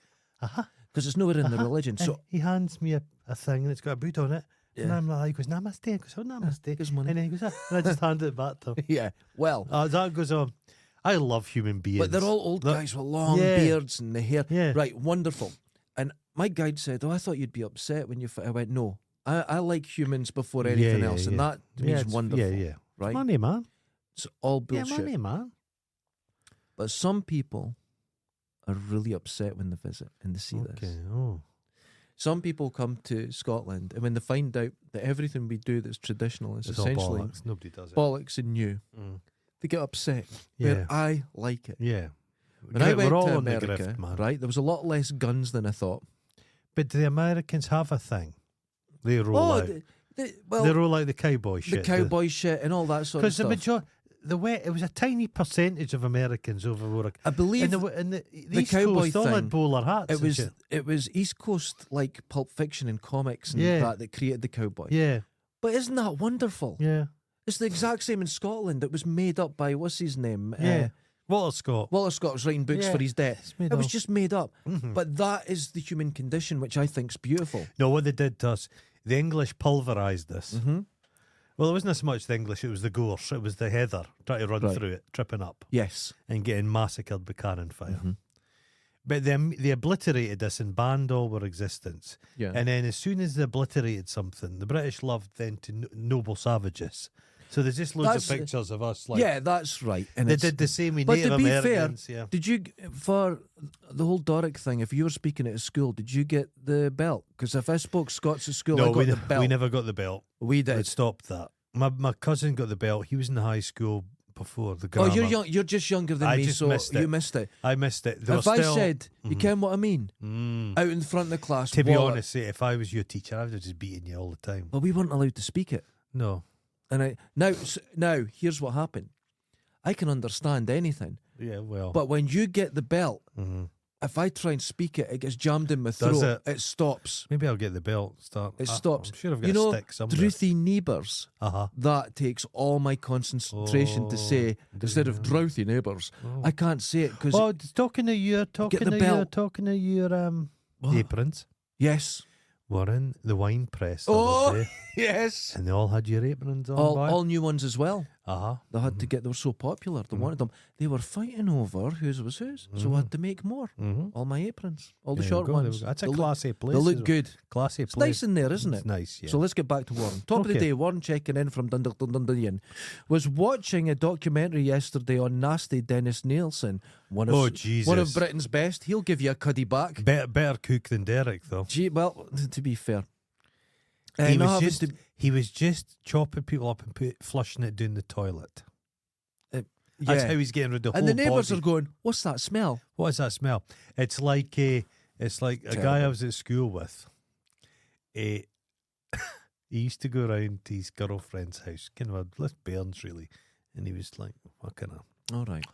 Aha. Because it's nowhere in the Uh-huh. religion. And So he hands me a thing and it's got a boot on it. And Yeah. I'm like, he goes, Namaste. I goes, oh, Namaste. Gives money. And then he goes, and I just handed it back to him. yeah, well, That goes on. I love human beings. but they're all old They're- guys with long Yeah. beards and the hair. Yeah. Right, wonderful. And my guide said, "Oh, I thought you'd be upset when you." I went, "No, I like humans before anything Yeah, else, and yeah. that to me is it's- wonderful." Yeah, yeah. Right? Money, man. It's all bullshit. Yeah, money, man. But some people are really upset when they visit and they see Okay. this. Oh. Some people come to Scotland and when they find out that everything we do that's traditional is It's all essentially bollocks. Nobody does it. bollocks and new, Mm. they get upset. Yeah. Where I like it. Yeah. When I went We're all to on the America, grift, man. right, there was a lot less guns than I thought. But the Americans have a thing. They roll out. They They roll out the cowboy the shit. cowboy shit and all that sort of Because the stuff. majority, it was a tiny percentage of Americans over I believe and the East cowboy Coast all thing, had bowler hats. it and was shit. it was East Coast like Pulp Fiction and comics and Yeah. that created the cowboy. Yeah, But isn't that wonderful? yeah, It's the exact same in Scotland. It was made up by what's his name? yeah. Walter Scott. Walter Scott was writing books Yeah, for his death. it's made It was up. just made up. Mhm. But that is the human condition, which I think's beautiful. No, what they did to us, the English pulverised us. Mm-hmm. Well, it wasn't so much the English; it was the Gorse, it was the Heather trying to run Right. through it, tripping up Yes. and getting massacred by cannon fire. Mhm. But they obliterated us and banned all our existence. Yeah. And then as soon as they obliterated something, the British loved then to noble savages. So there's just loads That's- of pictures of us. Like, yeah, that's right. And they it's- did the same with but Native to be fair, Americans. Yeah. Did you, for the whole Doric thing, if you were speaking at a school, did you get the belt? Because if I spoke Scots at school, I got the belt. we never got the belt. We It did. stopped that. My cousin got the belt. He was in high school before the Oh, grammar. you're young. You're just younger than I me, just so missed you it. missed it. I missed it. They If were I still- said, you Mhm. ken what I mean, Mm. out in front of the class, To be wallet- honest, if I was your teacher, I would have just beaten you all the time. well, we weren't allowed to speak it. No. And now here's what happened. I can understand anything, Yeah, well. but when you get the belt, Mhm. if I try and speak it, it gets jammed in my Does throat. it? Stops. Maybe I'll get the belt. It stops. I'm sure I've got You a know, stick somewhere. Drouthy neighbours. Uh-huh. That takes all my concentration to Oh, say instead of dear. drouthy neighbours. Oh. I can't say it because Oh, talking to your the belt. What? aprons. yes, We're in the wine press. the Oh. other day, yes, and they all had your aprons on. all new ones as well. Uh-huh. They had to get. They were so popular. They wanted them. They were fighting over whose was whose. So I had to make more. Mm-hmm. All my aprons, all the There you short go, there we ones. go. That's a They look- classy place. They as look well. good. Classy It's place. nice in there, isn't It's it? nice, yeah. So let's get back to Warren. Top of the Okay. day, Warren checking in from Dundalkin. Was watching a documentary yesterday on Nasty Dennis Nielsen. One of Oh, one of Jesus. Britain's best. He'll give you a cuddy back. Better cook than Derek, though. Gee, well, to be fair, He not was having just to- he was just chopping people up and flushing it down the toilet. That's yeah. how he's getting rid of the And whole the neighbours body. are going, "What's that smell?" What is that smell? It's like a guy I Terrible. was at school with. He used to go around to his girlfriend's house, kind of a less bairns really, and he was like, fucking hell. All right.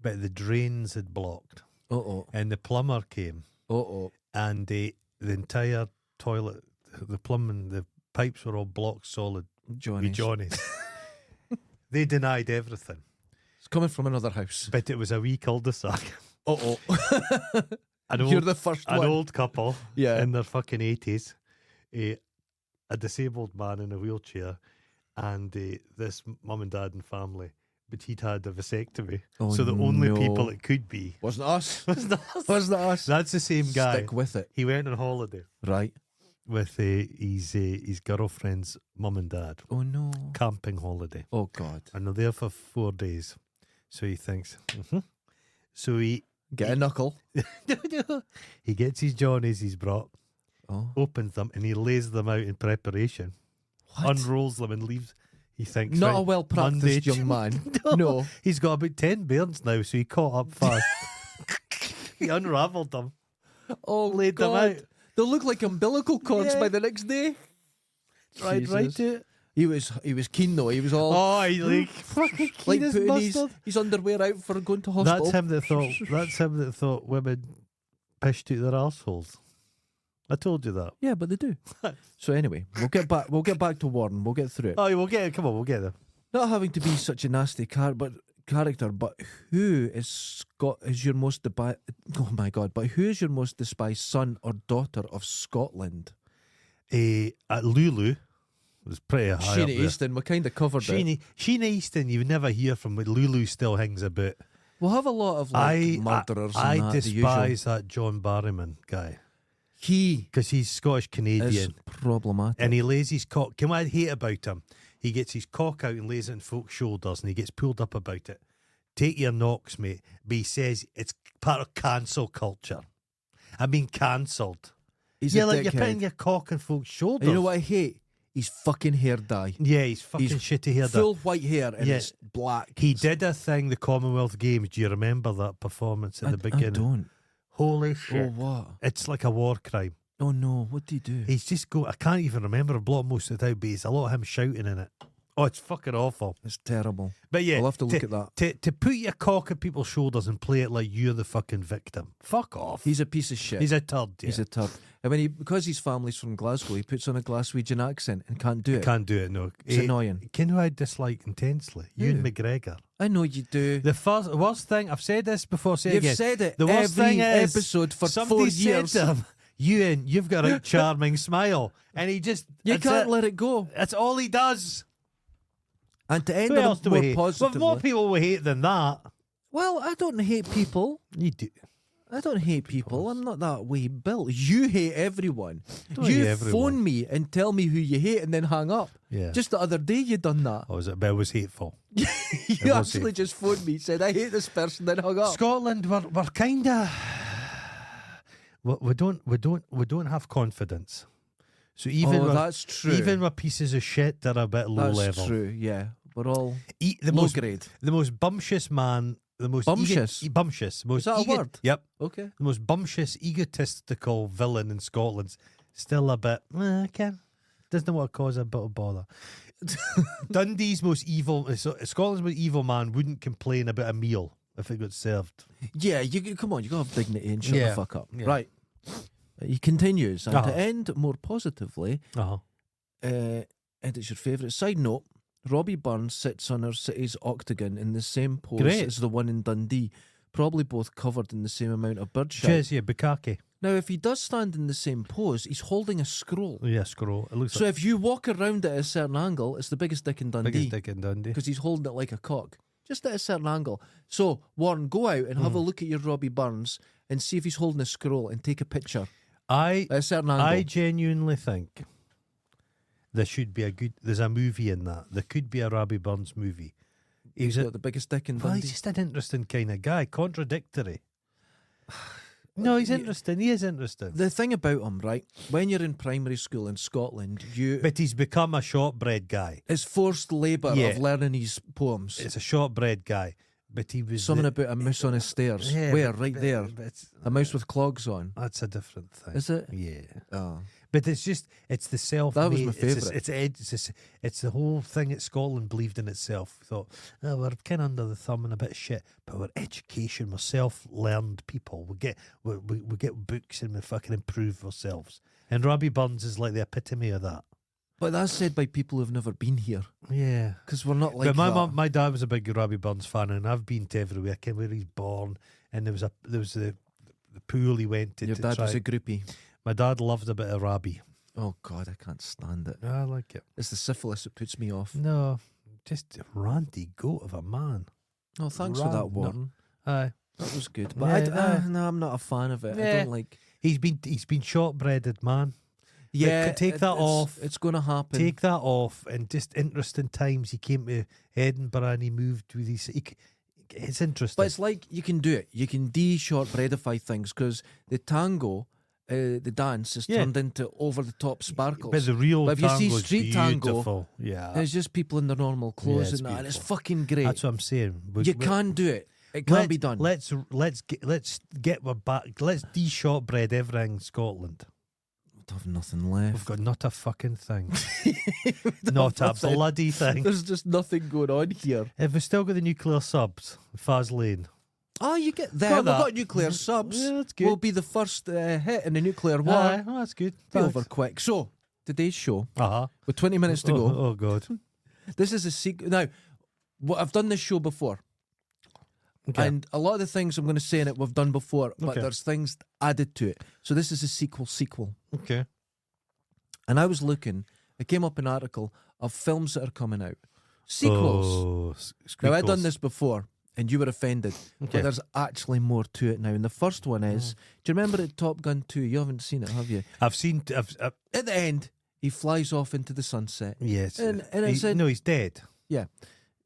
But the drains had blocked, Oh. and the plumber came, Oh. and the entire toilet, the plumbing, the pipes were all blocked solid Johnny. with Johnny's. They denied everything, It's coming from another house. but it was a wee cul-de-sac. Oh. An You're old, the first an one. old couple Yeah. in their fucking 80s, a disabled man in a wheelchair, and this mum and dad and family. But he'd had a vasectomy, Oh, so the only no. people it could be Wasn't us. was us. Wasn't us. That's the same guy. Stick with it. He went on holiday, Right. with his girlfriend's mum and dad. Oh no. Camping holiday. Oh God. And they're there for 4 days. So he thinks, So he Get a knuckle. he gets his Johnnies he's brought, Oh. opens them, and he lays them out in preparation. What? Unrolls them and leaves. He thinks, Not right, a well practiced Monday, young man. No. No. He's got about 10 bairns now, so he caught up fast. He unravelled them, Oh, laid God. them out. They look like umbilical cords Yeah. by the next day. Right Jesus. to it. He was keen though. He was all Oh, he like fucking like keen as putting mustard. his underwear out for going to hospital. That's him that thought women pished out their arseholes. I told you that. Yeah, but they do. So anyway, we'll get back to Warren. We'll get through it. Oh, we'll get it. Come on, we'll get there. Not having to be such a nasty character, but who is your most oh my God, but who is your most despised son or daughter of Scotland? At Lulu was pretty high up Sheena there. Easton, we kind of covered it. Sheena Easton, you never hear from, but Lulu still hangs about. We'll have a lot of murderers I and that, the usual. despise that John Barryman guy He because he's Scottish is Canadian problematic. and he lays his cock. Can I hate about him? He gets his cock out and lays it on folks' shoulders and he gets pulled up about it. Take your knocks, mate. But he says it's part of cancel culture. I'm being cancelled. He's Yeah, a like you're dickhead. putting your cock on folks' shoulders. You know what I hate? His fucking hair dye. Yeah, he's fucking He's shitty hair. Full white hair and Yeah. it's black. He did a thing, the Commonwealth Games. Do you remember that performance at the I beginning? don't. Holy Oh, shit. what? It's like a war crime. Oh, no. What did he do? He's just I can't even remember a block most of the time, but it's a lot of him shouting in it. Oh, it's fucking awful. It's terrible. But yeah, I'll have to look at that. To put your cock at people's shoulders and play it like you're the fucking victim. Fuck off. He's a piece of shit. He's a turd. Yeah. He's a turd. And because his family's from Glasgow, he puts on a Glaswegian accent and can't do it. Can't do it, no. It's annoying. Can who I dislike intensely? Ewan McGregor. I know you do. The worst thing, I've said this before, say it You've again. said it The worst every thing is, episode for 4 somebody years. said to him, Ewan, you've got a charming smile. And he just... You that's can't it. let it go. That's all he does. And to end Who else it do more we hate? positively. Well, more people we hate than that. Well, I don't hate people. You do. I don't hate people. I'm not that way built. You hate everyone. Don't You hate everyone. phone me and tell me who you hate and then hang up. Yeah. Just the other day you done that. Oh, was it? But it was hateful. You was actually just phoned me, said I hate this person, then hung up. Scotland, we're kind of... We don't have confidence. So even Oh, we're- that's true. Even with pieces of shit that are a bit low That's level. true, yeah. We're all The low most grade. the most bumptious man, the most Bumptious? bumptious, most Is that a word? Yep, Okay. the most bumptious, egotistical villain in Scotland's still a bit. Okay, doesn't want to cause a bit of bother. Dundee's most evil, Scotland's most evil man wouldn't complain about a meal if it got served. Yeah, come on, you gotta have dignity and shut Yeah, the fuck up. yeah. Right. He continues, and Uh-huh. to end more positively, and it's your favourite. Side note, Robbie Burns sits on our city's octagon in the same pose Great. as the one in Dundee, probably both covered in the same amount of birdshot. Cheers, yeah, Bukake. Now, if he does stand in the same pose, he's holding a scroll. Yeah, scroll. It looks So like if you walk around it at a certain angle, it's the biggest dick in Dundee. biggest dick in Dundee. Because he's holding it like a cock, just at a certain angle. So, Warren, go out and have a look at your Robbie Burns and see if he's holding a scroll and take a picture I at a certain angle. I genuinely think there should be there's a movie in that. There could be a Robbie Burns movie. He's got the biggest dick in Well, Dundee. he's just an interesting kind of guy. Contradictory. No, he's interesting. He is interesting. The thing about him, right? When you're in primary school in Scotland, But he's become a shortbread guy. it's forced labour Yeah. of learning his poems. It's a shortbread guy. But he was Something about a mouse on his stairs. Yeah, Where? but- Right but- there. but it's- A mouse with clogs on. That's a different thing. Is it? Yeah. Oh. But it's the self. That was my favourite. It's the whole thing that Scotland believed in itself. Thought, oh, we're kind of under the thumb and a bit of shit, but we're education, we're self-learned people. We get books and we fucking improve ourselves. And Robbie Burns is like the epitome of that. But that's said by people who've never been here. Yeah. Because we're not like But my that. mum, my dad was a big Robbie Burns fan, and I've been to everywhere. I came where he's born, and there was the pool he went to. Your to dad try. was a groupie. My dad loved a bit of Robbie. Oh, God, I can't stand it. I like it. It's the syphilis that puts me off. No, just a randy goat of a man. Oh, thanks for that, Random. Warren. Aye. That was good. But Yeah, no, I'm not a fan of it. I Yeah. don't like... He's been shortbreaded, man. Yeah, take that off. It's going to happen. Take that off, and just interesting times. He came to Edinburgh and he moved with his. It's interesting. But it's like you can do it. You can de-shortbreadify things because the tango, the dance, is turned into over-the-top sparkles. But the real But if you see tango's street beautiful. tango, Yeah, it's just people in their normal clothes it's and that, and it's beautiful. fucking great. That's what I'm saying. You can do it. It can be done. Let's get our back. Let's de-shortbread everything in Scotland. We have nothing left. We've got not a fucking thing. Not a nothing. bloody thing. There's just nothing going on here. If we still got the nuclear subs, Faz Lane. Oh, you get there. Got We've that. got nuclear subs. Yeah, that's good. We'll be the first hit in the nuclear war. Aye, well, that's good. Be over quick. So, today's show, Uh-huh. with 20 minutes to go, Oh God. this is a sequel. Now, I've done this show before. Okay. And a lot of the things I'm going to say in it we've done before, but Okay. there's things added to it. So this is a sequel. Okay. And I was looking, it came up an article of films that are coming out. Sequels. Oh, Now, I've done squeakles. this before, and you were offended. Okay. But there's actually more to it now. And the first one is, do you remember at Top Gun 2? You haven't seen it, have you? I've seen. At the end, he flies off into the sunset. Yes. And it's no, he's dead. Yeah,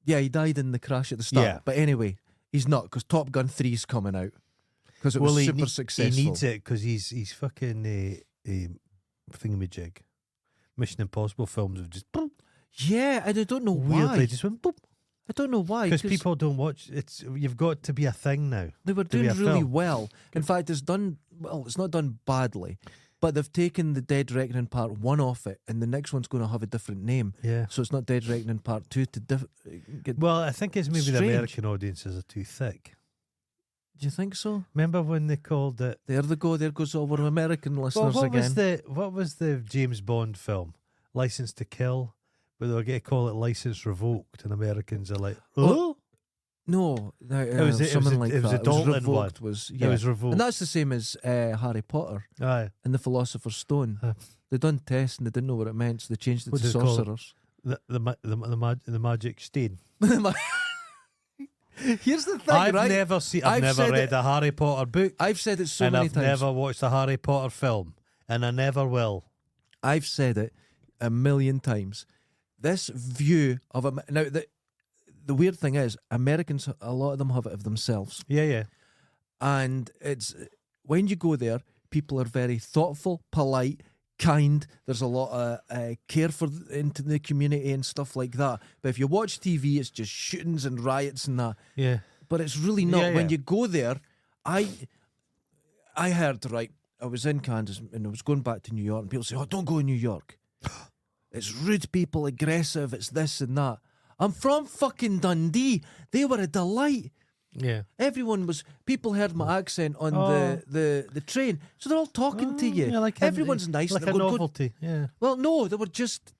he died in the crash at the start. Yeah. But anyway, he's not, because Top Gun 3 is coming out. Because it was super successful. He needs it because he's fucking thingamajig. Mission Impossible films have just Yeah, and I don't know why. weirdly just went boop. I don't know why. Because people don't watch. You've got to be a thing now. They were to be doing a really film. well. In fact, it's not done badly, but they've taken the Dead Reckoning Part 1 off it, and the next one's going to have a different name. Yeah. So it's not Dead Reckoning Part 2 to get. Well, I think it's maybe the Strange. American audiences are too thick. Do you think so? Remember when they called it? There they go. There goes all our American Well, listeners again. what was the James Bond film? License to Kill, but they were going to call it License Revoked, and Americans are like, oh, No, it something like was that. a Dalton Revoked. one. Yeah. It was Revoked. And that's the same as Harry Potter Aye. and the Philosopher's Stone. They done tests and they didn't know what it meant, so they changed it What to did they call it? sorcerers. The magic stain. Here's the thing, I've right? never I've never said read it- a Harry Potter book, I've said it so and many I've times. never watched a Harry Potter film, and I never will. I've said it a million times. This view of now the weird thing is Americans, a lot of them have it of themselves, Yeah. and it's when you go there, people are very thoughtful, polite, kind. There's a lot of care into the community and stuff like that. But if you watch TV, it's just shootings and riots and that. Yeah. But it's really not. Yeah, When yeah. you go there, I heard, right, I was in Kansas and I was going back to New York, and people say, oh, don't go to New York. It's rude people, aggressive, it's this and that. I'm from fucking Dundee. They were a delight. Yeah. People heard my accent on Oh. the train, so they're all talking to you. Yeah, like Everyone's nice. Like They're a going, novelty. Yeah. well, no, they were just,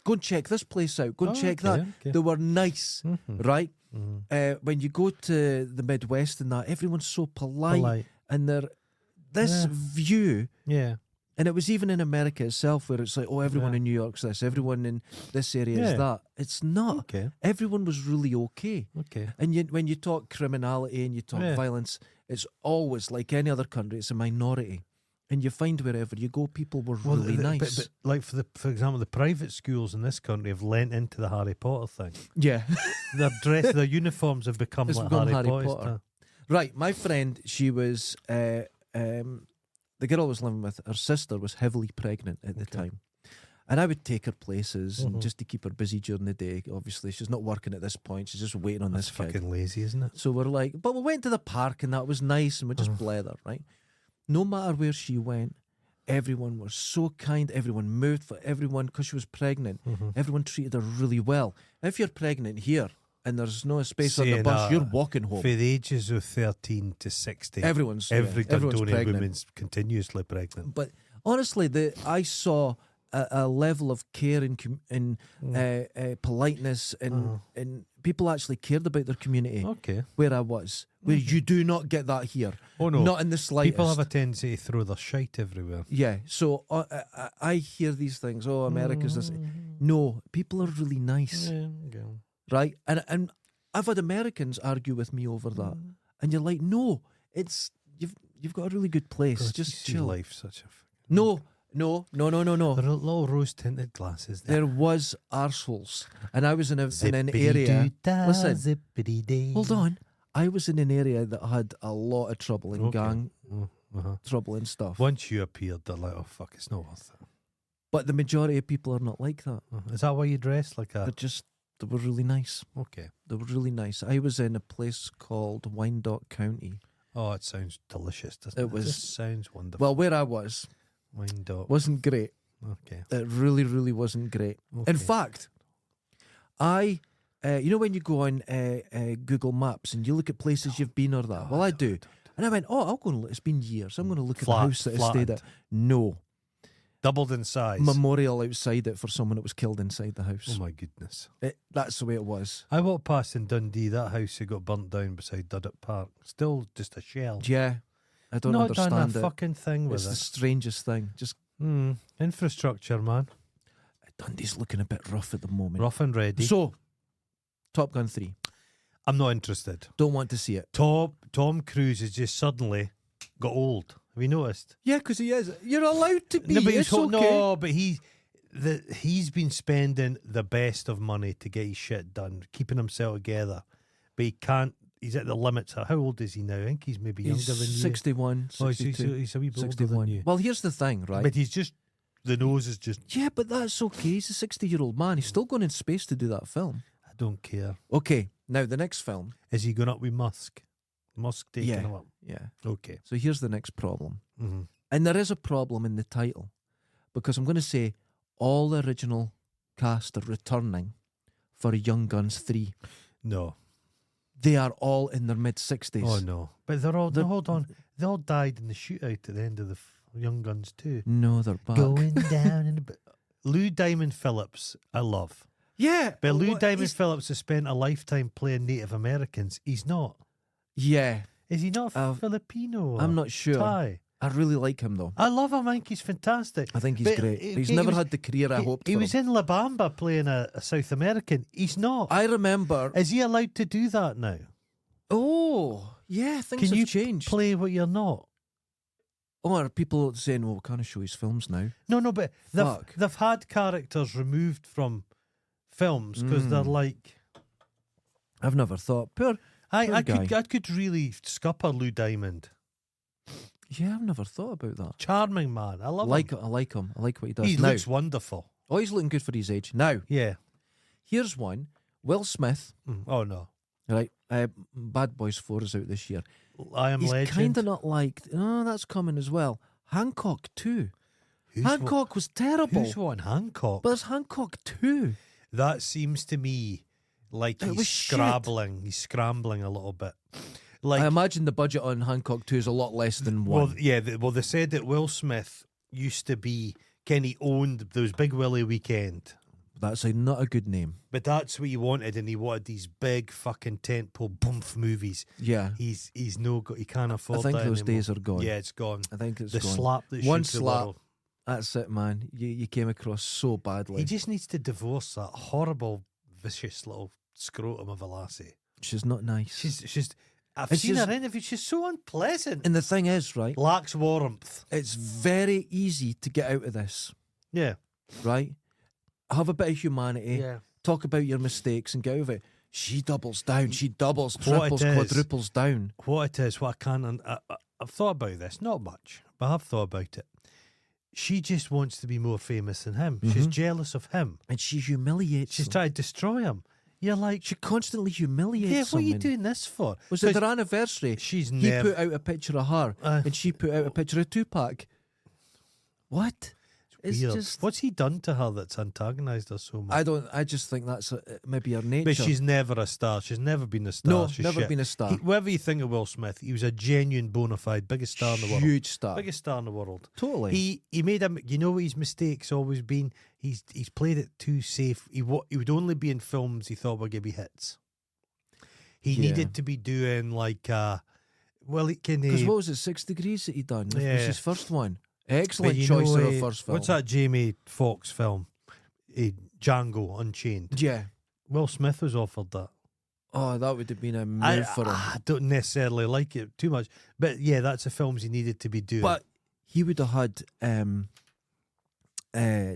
go and check this place out, go and Oh, check okay, that. okay. They were nice, right? Mhm. When you go to the Midwest and that, everyone's so polite. And this Yeah. view, Yeah. and it was even in America itself, where it's like, oh, everyone Yeah. in New York's this, everyone in this area Yeah. is that. It's not. Okay. Everyone was really okay. Okay. And when you talk criminality and you talk Yeah. violence, it's always like any other country, it's a minority. And you find wherever you go, people were really nice. But like for example, the private schools in this country have lent into the Harry Potter thing. yeah. Their uniforms have become It's like become Harry, Harry Potter's Potter. Right, my friend, she was the girl I was living with, her sister was heavily pregnant at the Okay. time. And I would take her places and Mhm. just to keep her busy during the day. Obviously, she's not working at this point. She's just waiting on That's this kid. fucking lazy, isn't it? So we're like, but we went to the park and that was nice and we just Uh-huh. bled her, right? No matter where she went, everyone was so kind. Everyone moved for everyone because she was pregnant. Mhm. Everyone treated her really well. If you're pregnant here and there's no space on the Saying, bus, you're walking home. For the ages of 13 to 60, Everyone's every everyone's Dundonian pregnant. woman's continuously pregnant. But honestly, I saw a level of care and politeness and people actually cared about their community Okay. where I was. Where you do not get that here. Oh, no. Not in the slightest. People have a tendency to throw their shite everywhere. Yeah, so I hear these things. Oh, America's this. No, people are really nice, Yeah, okay. right? And I've had Americans argue with me over that, and you're like, no, it's you've got a really good place. God, Just you see chill. life such a No, No. They're little rose-tinted glasses. There was arseholes. And I was in an area. Listen, Zippity-dee. hold on. I was in an area that had a lot of trouble and Okay. gang Uh-huh. trouble and stuff. Once you appeared, they're like, oh, fuck, it's not worth it. But the majority of people are not like that. Is that why you dress like a... They were really nice. Okay. They were really nice. I was in a place called Wyandotte County. Oh, it sounds delicious, doesn't it? It was- just sounds wonderful. Well, where I was Wyandotte. wasn't great. Okay. It really, really wasn't great. Okay. In fact, you know when you go on Google Maps and you look at places you've been or that? Well, I do. And I went, I'll go and look. It's been years. I'm going to look at the house that I stayed at. No. Doubled in size. Memorial outside it for someone that was killed inside the Oh house. my goodness. That's the way it was. I walked past in Dundee, that house that got burnt down beside Duddit Park. Still just a shell. Yeah. I don't Not done understand a it. fucking thing with It's the it. strangest thing. Just Infrastructure, man. Dundee's looking a bit rough at the moment. Rough and ready. So, Top Gun 3. I'm not interested. Don't want to see it. Tom Cruise has just suddenly got old. Have you noticed? Yeah, because he is. You're allowed to be. No, but It's okay. no, but he's been spending the best of money to get his shit done, keeping himself together. But he can't. He's at the limits. How old is he now? I think he's maybe younger than you. 61, Oh, 62, he's a wee bit older 61. than you. Well, here's the thing, right? But he's just the nose is just. Yeah, but that's okay. He's a 60-year-old man. He's still going in space to do that film. I don't care. Okay, now the next film. Is he going up with Musk? Musk taking Yeah. him up. Yeah. Okay. So here's the next problem. Mm-hmm. And there is a problem in the title because I'm going to say all the original cast are returning for Young Guns 3. No. They are all in their mid-60s. Oh no. But they're all. No, hold on. They all died in the shootout at the end of the Young Guns too. No, they're back. Going down in the. Lou Diamond Phillips, I love. Yeah. But Lou what- Diamond he's- Phillips has spent a lifetime playing Native Americans. He's not. Yeah. Is he not Uh, Filipino? I'm not sure. Thai? I really like him, though. I love him. I think he's fantastic. I think he's But great. he- He's he never was- had the career I hoped He for was him. in La Bamba playing a South American. He's not. I remember. Is he allowed to do that now? Oh, yeah, things Can have you changed. play what you're not? Oh, are people saying, well, we can't show his films now? No, but Fuck. they've had characters removed from films because they're like. I've never thought. Poor I guy. could really scupper Lou Diamond. Yeah, I've never thought about that. Charming man. I love I him. like him. I like what he does. He now, looks wonderful. oh, he's looking good for his age. Now, Yeah. here's one. Will Smith, Oh no. right? Bad Boys 4 is out this year. I Am He's Legend. kind of not liked. Oh, that's coming as well. Hancock 2. Who's wa- Hancock was terrible. Who's on Hancock? But there's Hancock 2. That seems to me like It he's was shit. scrabbling. He's scrambling a little bit. Like, I imagine the budget on Hancock 2 is a lot less than well, one. yeah. They said that Will Smith used to be. Kenny owned those Big Willie Weekend. That's not a good name. But that's what he wanted, and he wanted these big fucking tentpole boomf movies. Yeah. He's no go. He can't afford. I think that those anymore. days are gone. Yeah, it's gone. I think it's The gone. slap that One shoots the slap. world. That's it, man. You came across so badly. He just needs to divorce that horrible, vicious little scrotum of a lassie. She's not nice. She's. I've It's seen just- her interview. She's so unpleasant. and the thing is, right? Lacks warmth. It's very easy to get out of this, Yeah. right? Have a bit of humanity. Yeah. Talk about your mistakes and get out of it. She doubles down. She doubles, What it triples, is- quadruples down. What it is, what I can't. I've thought about this. Not much, but I've thought about it. She just wants to be more famous than him. She's Mhm. jealous of him. And she humiliates She's him. trying to destroy him. You're like, She constantly humiliates yeah, what are you someone. doing this for? Was it 'Cause their anniversary? she's He never. put out a picture of her, and she put out a picture of Tupac. What? It's weird. just. What's he done to her that's antagonised her so much? I don't. I just think that's maybe her nature. But she's never a star. She's never been a star. no, She's never shit. been a star. Whatever you think of Will Smith, he was a genuine bona fide biggest star in the world. Huge star. Biggest star in the world. Totally. He made him. You know what his mistake's always been. He's played it too safe. He would only be in films he thought were gonna be hits. He Yeah. needed to be doing like well, he can. Because what was it, 6 Degrees that he done? That was Yeah. his first one. but Excellent you choice know, of a first film. What's that Jamie Foxx film? Django Unchained. Yeah. Will Smith was offered that. Oh, that would have been a move for him. I don't necessarily like it too much, but yeah, that's the films he needed to be doing. But he would have had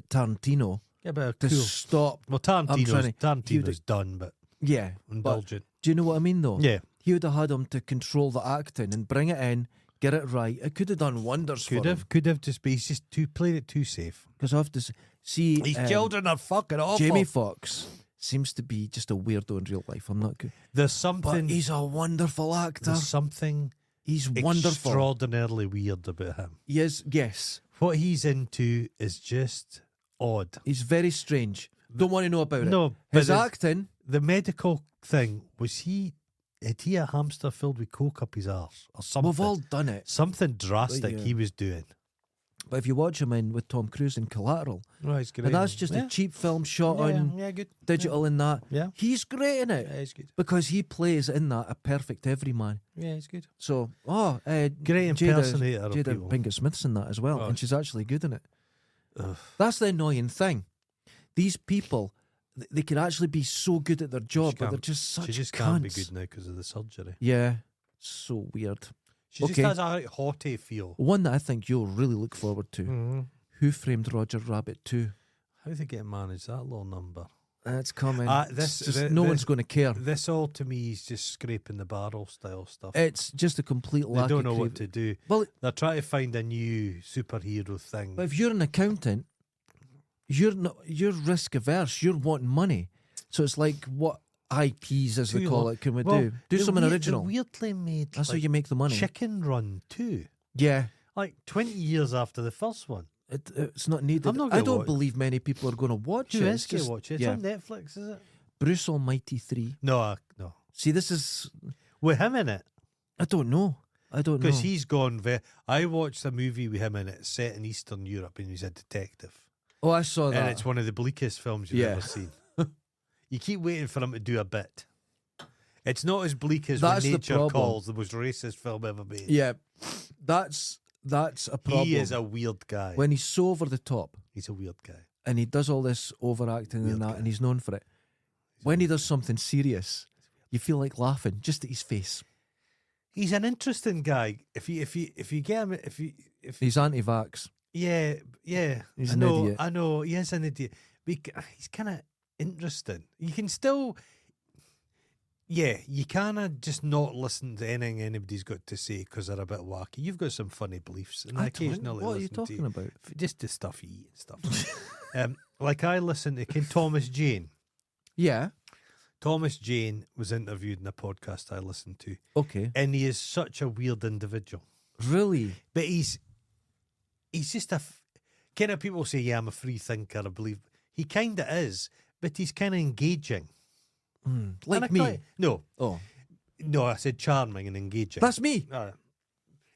Tarantino Yeah, but to cool. stop. Well, trying Tarantino's done, but Yeah, but indulgent. do you know what I mean though? Yeah, He would have had him to control the acting and bring it in, get it right. It could have done wonders for him. could have just, but he's just played it too safe. Because I have to see These children are fucking awful. Jamie Foxx seems to be just a weirdo in real life. I'm not good. There's But something. he's a wonderful actor. There's something He's wonderful. extraordinarily weird about him. He is, yes. What he's into is just odd. He's very strange. Don't want to know about it. No, but His acting, the medical thing, had he a hamster filled with coke up his arse or something? we've all done it. Something drastic Yeah. he was doing. But if you watch him in with Tom Cruise in Collateral, Right, it's great. and that's just a cheap film shot on good. digital and that, Yeah. he's great in it. Yeah, it's good. Because he plays in that a perfect everyman. Yeah, it's good. So, Great impersonator of Jada people. Pinkett Smith's in that as well, Oh, and she's actually good in it. Ugh. That's the annoying thing. These people, they could actually be so good at their job, but can't- they're just such She just cunts. can't be good now because of the surgery. Yeah, so weird. She Okay. just has a haughty feel. One that I think you'll really look forward to. Mm-hmm. Who Framed Roger Rabbit 2? How they get managed that little number? It's coming. This- It's just, the- no the- one's going to care. This all to me is just scraping the barrel style stuff. It's just a complete They lack don't of know what creativ- to do. Well, They're trying to find a new superhero thing. but if you're an accountant, you're risk averse. You're wanting money, so it's like, what IPs as they Too call long. it can we Well, do? Do the something weird- original. the weirdly made That's how like, you make the money. Chicken Run too. Yeah, Like 20 years after the first one. it's not needed. I'm not I gonna don't watch- believe many people are going to watch Who it. is It's going just to watch it? It's yeah. on Netflix, is it? Bruce Almighty 3. No, no. See, this is With him in it. I don't know. Because he's gone very... I watched a movie with him in it set in Eastern Europe and he's a detective. Oh, I saw that. And it's one of the bleakest films you've Yeah. ever seen. You keep waiting for him to do a bit. It's not as bleak as That's When the Nature problem. Calls, the most racist film ever made. Yeah, that's a problem. He is a weird guy. When he's so over the top He's a weird guy. and he does all this overacting Weird and that, guy. and he's known for it. When he does something serious, you feel like laughing just at his face. He's an interesting guy. If you get him, if He's anti-vax. yeah, He's I an know, idiot. I know, he is an idiot. But he's kind of interesting. You can still, you can't just not listen to anything anybody's got to say because they're a bit wacky. You've got some funny beliefs, and I occasionally What are you listen to talking about? just the stuff you eat and stuff. Like I listen to Thomas Jane. Yeah. Thomas Jane was interviewed in a podcast I listened to, Okay. and he is such a weird individual. Really? But he's just kind of people say, yeah, I'm a free thinker, I believe. He kind of is, but he's kind of engaging. Like And me. No, Oh, I said charming and engaging. that's me.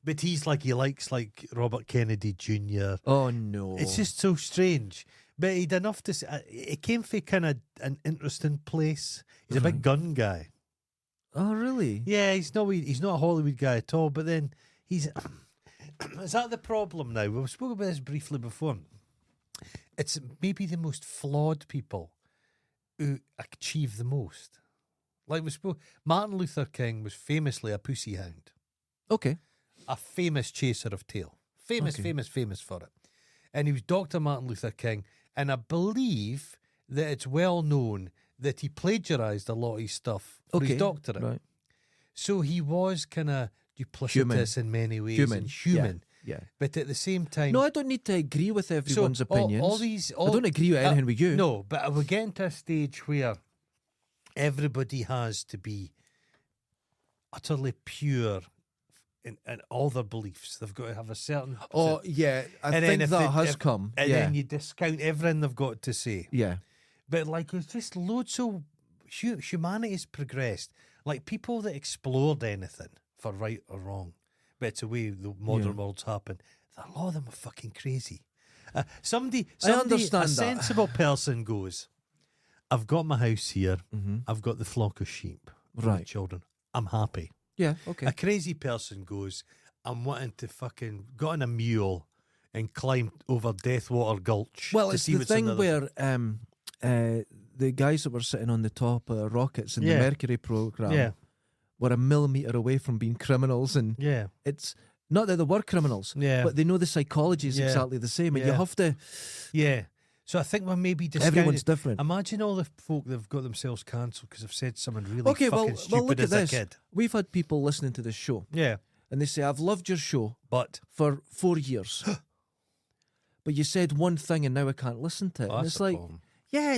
But he's like, he likes like Robert Kennedy Jr. Oh no. It's just so strange. But he'd enough to say, it came from kind of an interesting place. He's a big gun guy. Oh really? Yeah, he's not a Hollywood guy at all. But then he's is that the problem now? We've spoken about this briefly before. It's maybe the most flawed people who achieve the most. Like we spoke, Martin Luther King was famously a pussy hound, Okay. a famous chaser of tail, famous for it. And he was Dr. Martin Luther King, and I believe that it's well known that he plagiarized a lot of his stuff for his doctorate. Right. So he was kind of duplicitous in many ways, and human. Yeah. But at the same time, No, I don't need to agree with everyone's opinions. All I don't agree with anything with you. No, but we're getting to a stage where everybody has to be utterly pure in all their beliefs. They've got to have a certain. Oh yeah, I And then think if that they- has if- come. And Yeah. then you discount everything they've got to say. Yeah. But like, there's just loads of humanity's progressed. Like people that explored anything for right or wrong, but it's the way the modern world's happened. A lot of them are fucking crazy. Somebody, understand a that. sensible person goes, I've got my house here. I've got the flock of sheep, for my Right. children. I'm happy. Yeah. Okay. A crazy person goes, I'm wanting to fucking got on a mule and climb over Deathwater Gulch. Well, to it's see the what's in thing where the guys that were sitting on the top of rockets in the Yeah. Mercury program were a millimetre away from being criminals, and Yeah. it's Not that they were criminals, Yeah. but they know the psychology is Yeah. exactly the same, and you Yeah. have to. Yeah. So I think we're maybe discounting. Everyone's different. Imagine all the folk that've got themselves cancelled because they've said something really Okay, fucking well, stupid look at as this. a kid. We've had people listening to this show, Yeah. and they say, "I've loved your show But for 4 years, but you said one thing, and now I can't listen to it." And that's it's the like, problem. yeah,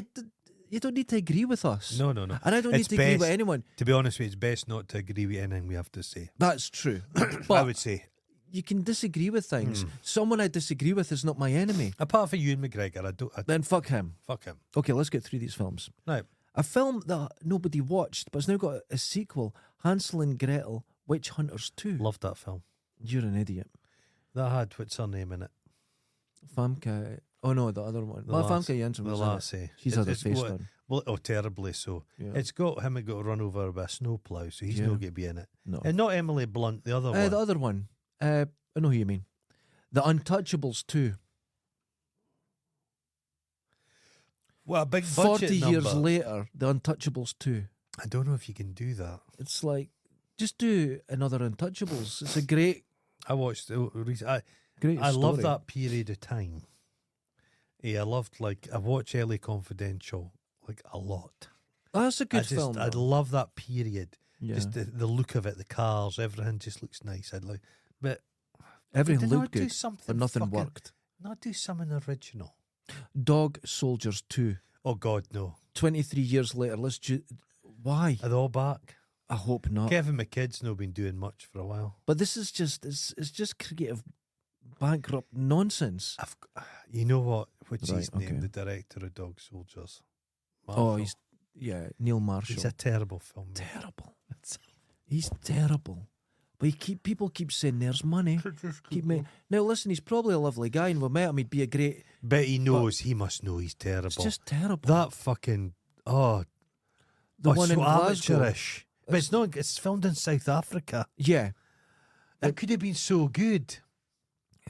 you don't need to agree with us. No. And I don't need It's to agree with best- anyone. To be honest with you, it's best not to agree with anything we have to say. That's true. I But would say. you can disagree with things. Hmm. Someone I disagree with is not my enemy. Apart from Ewan McGregor, I Then fuck him. fuck him. Okay, let's get through these films. Right. A film that nobody watched, but it's now got a sequel, Hansel and Gretel, Witch Hunters 2. Loved that film. You're an idiot. That had what's her name in it? Famke. Oh no, the other one. The Well, last- Famke Janssen The was in it. lassie. She's had her face got- done. Well, oh, terribly so. Yeah. It's got him got run over by a snowplow, so he's Yeah. not going to be in it. No. And not Emily Blunt, the other one. The other one. I know who you mean. The Untouchables 2. Well, a big 40 budget years number. later, The Untouchables 2. I don't know if you can do that. It's like, just do another Untouchables. It's a great, I watched. I great I story. love that period of time. Yeah, I loved I watched LA Confidential like a lot. Oh, that's a good I film. I'd though. love that period. Yeah. Just the look of it, the cars, everything just looks nice. But Everything did looked not do good, something but nothing fucking- worked. Not do something original. Dog Soldiers 2. Oh God, no! 23 years later, why? Are they all back? I hope not. Kevin McKidd's not been doing much for a while. But this is just, it's just creative bankrupt nonsense. You know what? What's Right, his name? okay. The director of Dog Soldiers. Oh, Marshall. Neil Marshall. He's a terrible film. terrible. He's terrible. But people keep saying there's money. Now listen, he's probably a lovely guy, and we met him. He'd be a great. But he knows. He must know he's terrible. It's just terrible. that fucking the one it's in so Glasgow. amateurish. But it's not. It's filmed in South Africa. Yeah, It could have been so good.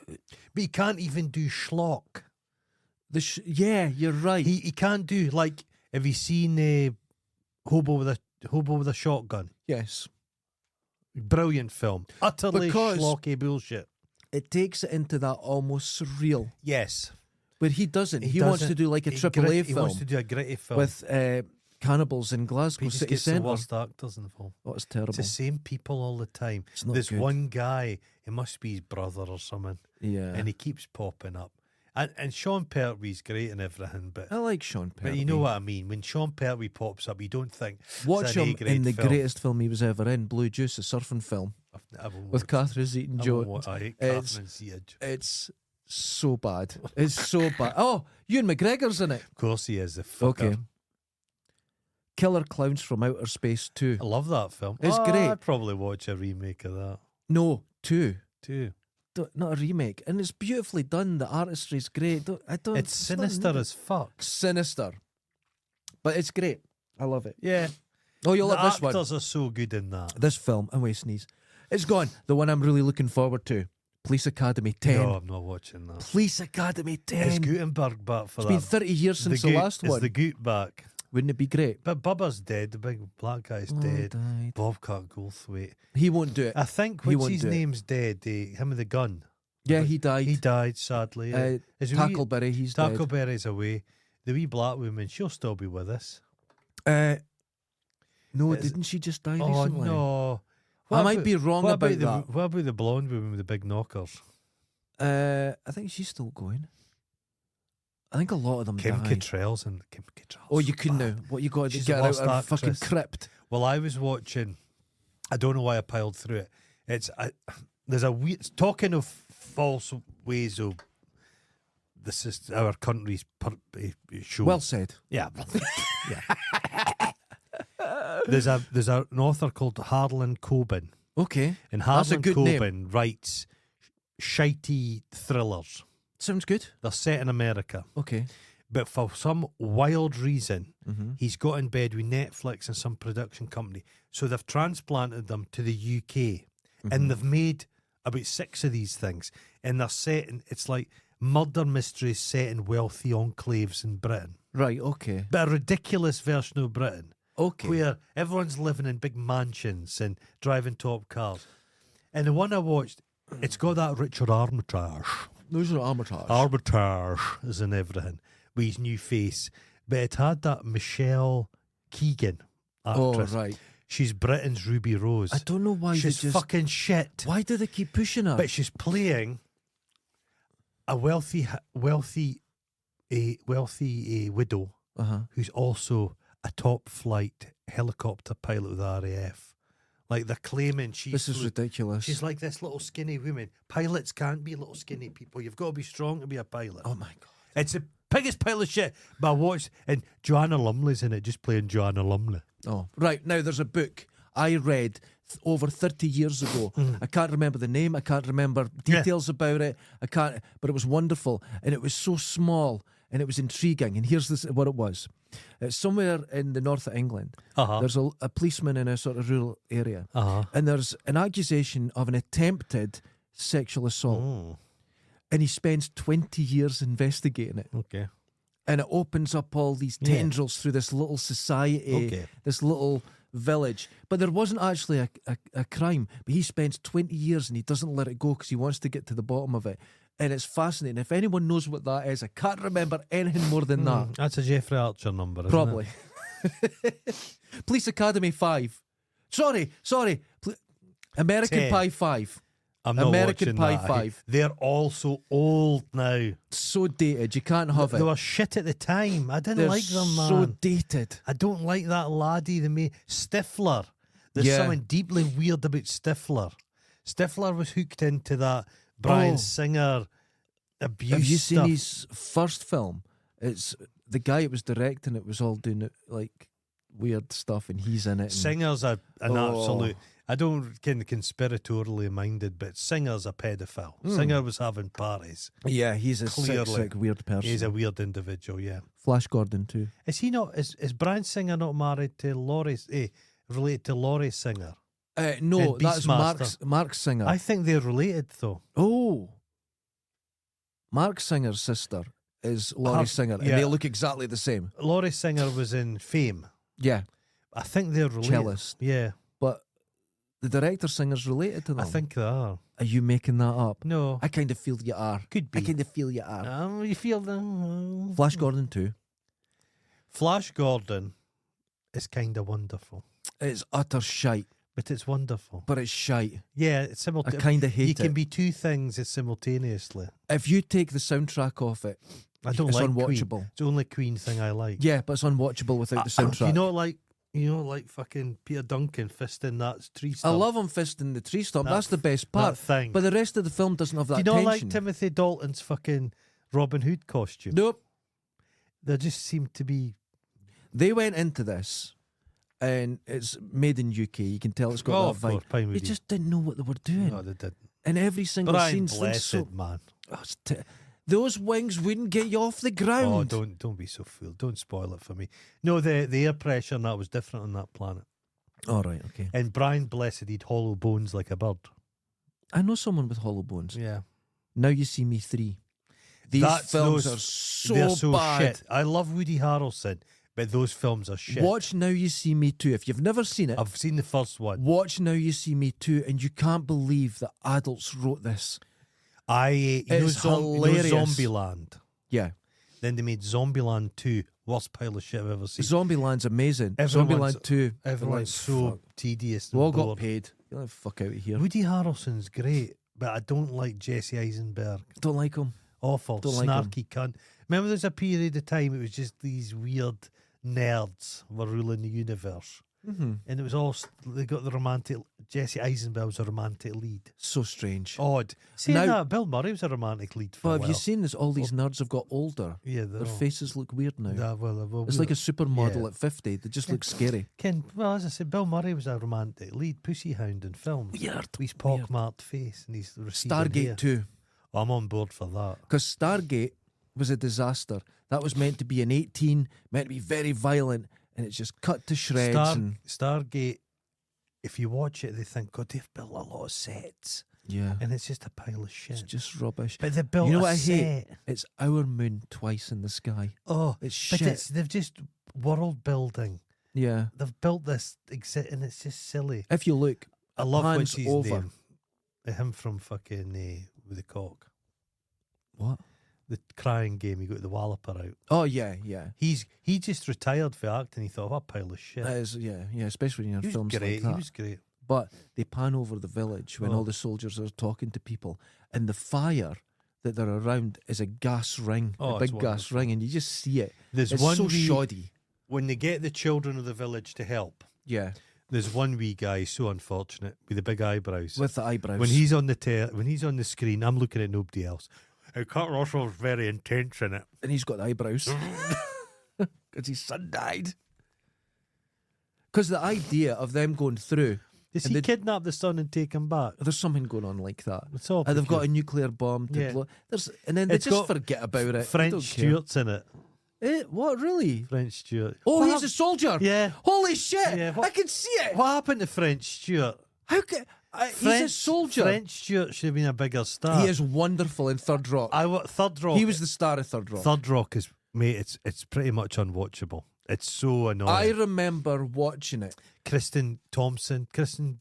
But he can't even do schlock. yeah, you're right. He can't do like. Have you seen Hobo with a Shotgun? Yes, Brilliant film. Utterly Because- schlocky bullshit. it takes it into that almost surreal, Yes. but he doesn't. He wants doesn't- to do like a he triple A He film wants to do a gritty film. with cannibals in he Glasgow just City gets the Centre. worst actors involved. Oh, it's terrible. It's the same people all the time. It's not There's good. one guy, it must be his brother or something, Yeah, and he keeps popping up. And Sean Pertwee's great and everything, but I like Sean Pertwee. but you know what I mean. When Sean Pertwee pops up, you don't think Watch it's an him A-grade in the film. greatest film he was ever in, Blue Juice, a surfing film I won't with watch Catherine it. I won't Zeta-Jones. watch- I hate It's- Catherine Zeta. It's so bad. It's so bad. Oh, Ewan McGregor's in it. Of course he is. The fucker. Okay. Killer Clowns from Outer Space 2. I love that film. It's great. I'd probably watch a remake of that No, 2. too. Not a remake. And it's beautifully done. The artistry's great. It's not sinister needed. as fuck. Sinister. But it's great. I love it. Yeah. Oh, you'll The love this one. actors are so good in that. This film, I'm going to sneeze. It's gone. The one I'm really looking forward to. Police Academy 10. No, I'm not watching that. Police Academy 10. Is Gutenberg back for It's that? been 30 years since the Goot- last is one. the Goot back? Wouldn't it be great? But Bubba's dead. The big black guy's Oh, dead. died. Bobcat Goldthwait. He won't do it. I think He what's won't his do it. name's dead. Him with the gun. Yeah, he died. He died sadly. Is wee- Tackleberry, he's dead. Tackleberry's away. The wee black woman, she'll still be with us. No, Is- didn't she just die Oh recently? no! I might be wrong what about the, that. What about the blonde woman with the big knockers? I think she's still going. I think a lot of them Kim died. Cattrall's and Kim Cattrall's. Oh, you so can bad. now. What you got to She's get a her out lost of her fucking actress. crypt. Well, I was watching. I don't know why I piled through it. There's a weird talking of false ways of. This is our country's show. Well said. yeah, there's an author called Harlan Coben, Okay, and That's a Harlan good Coben name. writes shitey thrillers. sounds good. They're set in America, Okay. but for some wild reason, Mm-hmm. he's got in bed with Netflix and some production company. So they've transplanted them to the UK, Mm-hmm. and they've made about 6 of these things, and they're set in. It's like murder mysteries set in wealthy enclaves in Britain, Right. Okay. but a ridiculous version of Britain. Okay. Where everyone's living in big mansions and driving top cars. And the one I watched, It's got that Richard Armitage. Those are Armitage. Armitage is in everything with his new face. But it had that Michelle Keegan actress. Oh, right. She's Britain's Ruby Rose. I don't know why She's they just... fucking shit. Why do they keep pushing her? But she's playing a wealthy widow Uh-huh. who's also a top flight helicopter pilot with the RAF. Like they're claiming This is ridiculous. she's like this little skinny woman. Pilots can't be little skinny people. You've got to be strong to be a pilot. Oh, my God. It's the biggest pile of shit. But I watched, and Joanna Lumley's in it, just playing Joanna Lumley. Oh, right. Now, there's a book I read over 30 years ago. I can't remember the name. I can't remember details about it. But it was wonderful. And it was so small and it was intriguing. And here's what it was. It's somewhere in the north of England. Uh-huh. There's a policeman in a sort of rural area. Uh-huh. And there's an accusation of an attempted sexual assault. Oh, And he spends 20 years investigating it. okay. And it opens up all these Yeah. tendrils through this little society, Okay. this little village. But there wasn't actually a crime. But he spends 20 years and he doesn't let it go because he wants to get to the bottom of it. And it's fascinating. If anyone knows what that is, I can't remember anything more than that. That's a Jeffrey Archer number, isn't Probably. it? Police Academy 5. Sorry. American 10. Pie 5. I'm not American watching Pie that. 5. They're all so old now. So dated. You can't have They it. were shit at the time. I didn't They're like them, man. so dated. I don't like that laddie. Stifler. There's Yeah. something deeply weird about Stifler. Stifler was hooked into that Bryan Oh. Singer abuse Have you seen stuff. his first film? It's the guy that was directing it was all doing it like weird stuff, and he's in it. And Singer's an Oh. absolute. I don't get conspiratorially minded, but Singer's a pedophile. Hmm. Singer was having parties. yeah, he's a Clearly. sick, weird person. He's a weird individual. Yeah. Flash Gordon too. Is he not? Is Bryan Singer not married to Laurie? Related to Laurie Singer? No, And that's Beastmaster. Mark Singer. I think they're related though. Oh, Mark Singer's sister is Laurie Her- Singer, and yeah. they look exactly the same. Laurie Singer was in Fame. Yeah, I think they're related. Cellist. Yeah, but the director Singer's related to them. I think they are. Are you making that up? No, I kind of feel you are. could I be. kind of feel you are. You feel the Flash Gordon too. Flash Gordon is kind of wonderful, It's utter shite, but it's wonderful. but it's shite. Yeah, it's I simultaneous. kind of hate You it. can be two things simultaneously. If you take the soundtrack off it, I don't it's like Queen. unwatchable. It's the only Queen thing I like. Yeah, but it's unwatchable without the soundtrack. You know, like fucking Peter Duncan fisting that tree I stump. love him fisting the tree stump. That- That's the best that part. thing. But the rest of the film doesn't have that Do you not tension. like Timothy Dalton's fucking Robin Hood costume? Nope. They just seem to be. They went into this, and it's made in UK. You can tell it's got Oh, that of course, vibe. Pine They Woody. just didn't know what they were doing. No, they didn't. And every single Brian scene, Blessed, man. those wings wouldn't get you off the ground. Oh, don't be so fool. Don't spoil it for me. No, the air pressure and that was different on that planet. All right, okay. And Brian Blessed, he'd hollow bones like a bird. I know someone with hollow bones. Yeah. Now You See Me 3. These films are they're so bad. shit. I love Woody Harrelson, but those films are shit. Watch Now You See Me 2. If you've never seen it, I've seen the first one. watch Now You See Me 2, and you can't believe that adults wrote this. You know It's hilarious. Zombieland. Yeah. Then they made Zombieland 2. Worst pile of shit I've ever seen. Zombieland's amazing. Everyone's- Zombieland 2. Everyone's so fuck. tedious We and all got bored. paid. Get the fuck out of here. Woody Harrelson's great, but I don't like Jesse Eisenberg. Don't like him. Awful, Don't like him. snarky cunt. Remember there's a period of time it was just these weird nerds were ruling the universe. Mm-hmm. And it was all, they got the romantic, Jesse Eisenberg was a romantic lead. So strange. Odd. Saying Now- that, Bill Murray was a romantic lead for But a have while. you seen this? All these nerds have got older. Yeah, Their faces look weird now. well, It's like a supermodel yeah. at 50. They just look scary. Well, as I said, Bill Murray was a romantic lead, pussy hound in films. Weird. With his pockmarked face and his receding hair. Stargate 2. I'm on board for that. Because Stargate was a disaster. That was meant to be an 18, meant to be very violent, and it's just cut to shreds. And Stargate, if you watch it, they think, God, they've built a lot of sets. yeah, And it's just a pile of it's shit. just rubbish. But they built You know a what I set. hate? It's our moon twice in the sky. Oh, It's but shit. they've just world building. Yeah. They've built this and it's just silly. If you look, I love pans what's his over. name. Him from fucking with the cock. What? The crying game. He got the walloper out. Oh yeah. He just retired for acting. He thought, what a pile of shit. That is, yeah, especially in He was films great. like that. He was great. But they pan over the village when Oh. all the soldiers are talking to people, and the fire that they're around is a gas ring, Oh, a it's big gas wonderful. ring, and you just see it. There's It's one so wee- shoddy. when they get the children of the village to help. Yeah, There's one wee guy so unfortunate with the big eyebrows. with the eyebrows. When he's on the screen, I'm looking at nobody else. Kurt Russell's very intense in it. and he's got the eyebrows because his son died. Because the idea of them going through, Does And he the- kidnap the son and take him back? there's something going on like that. It's all And they've got a peculiar. nuclear bomb to Yeah. blow. And then they It's just got forget about it. They French don't care. Stewart's in it. What, really? French Stewart. Oh, What he's a soldier. Yeah. Holy shit! Yeah, I what- can see it. What happened to French Stewart? How can he's a soldier? French Stewart should have been a bigger star. He is wonderful in Third Rock. Third Rock. He was the star of Third Rock. Third Rock is, mate. It's pretty much unwatchable. It's so annoying. I remember watching it. Kristen Johnson.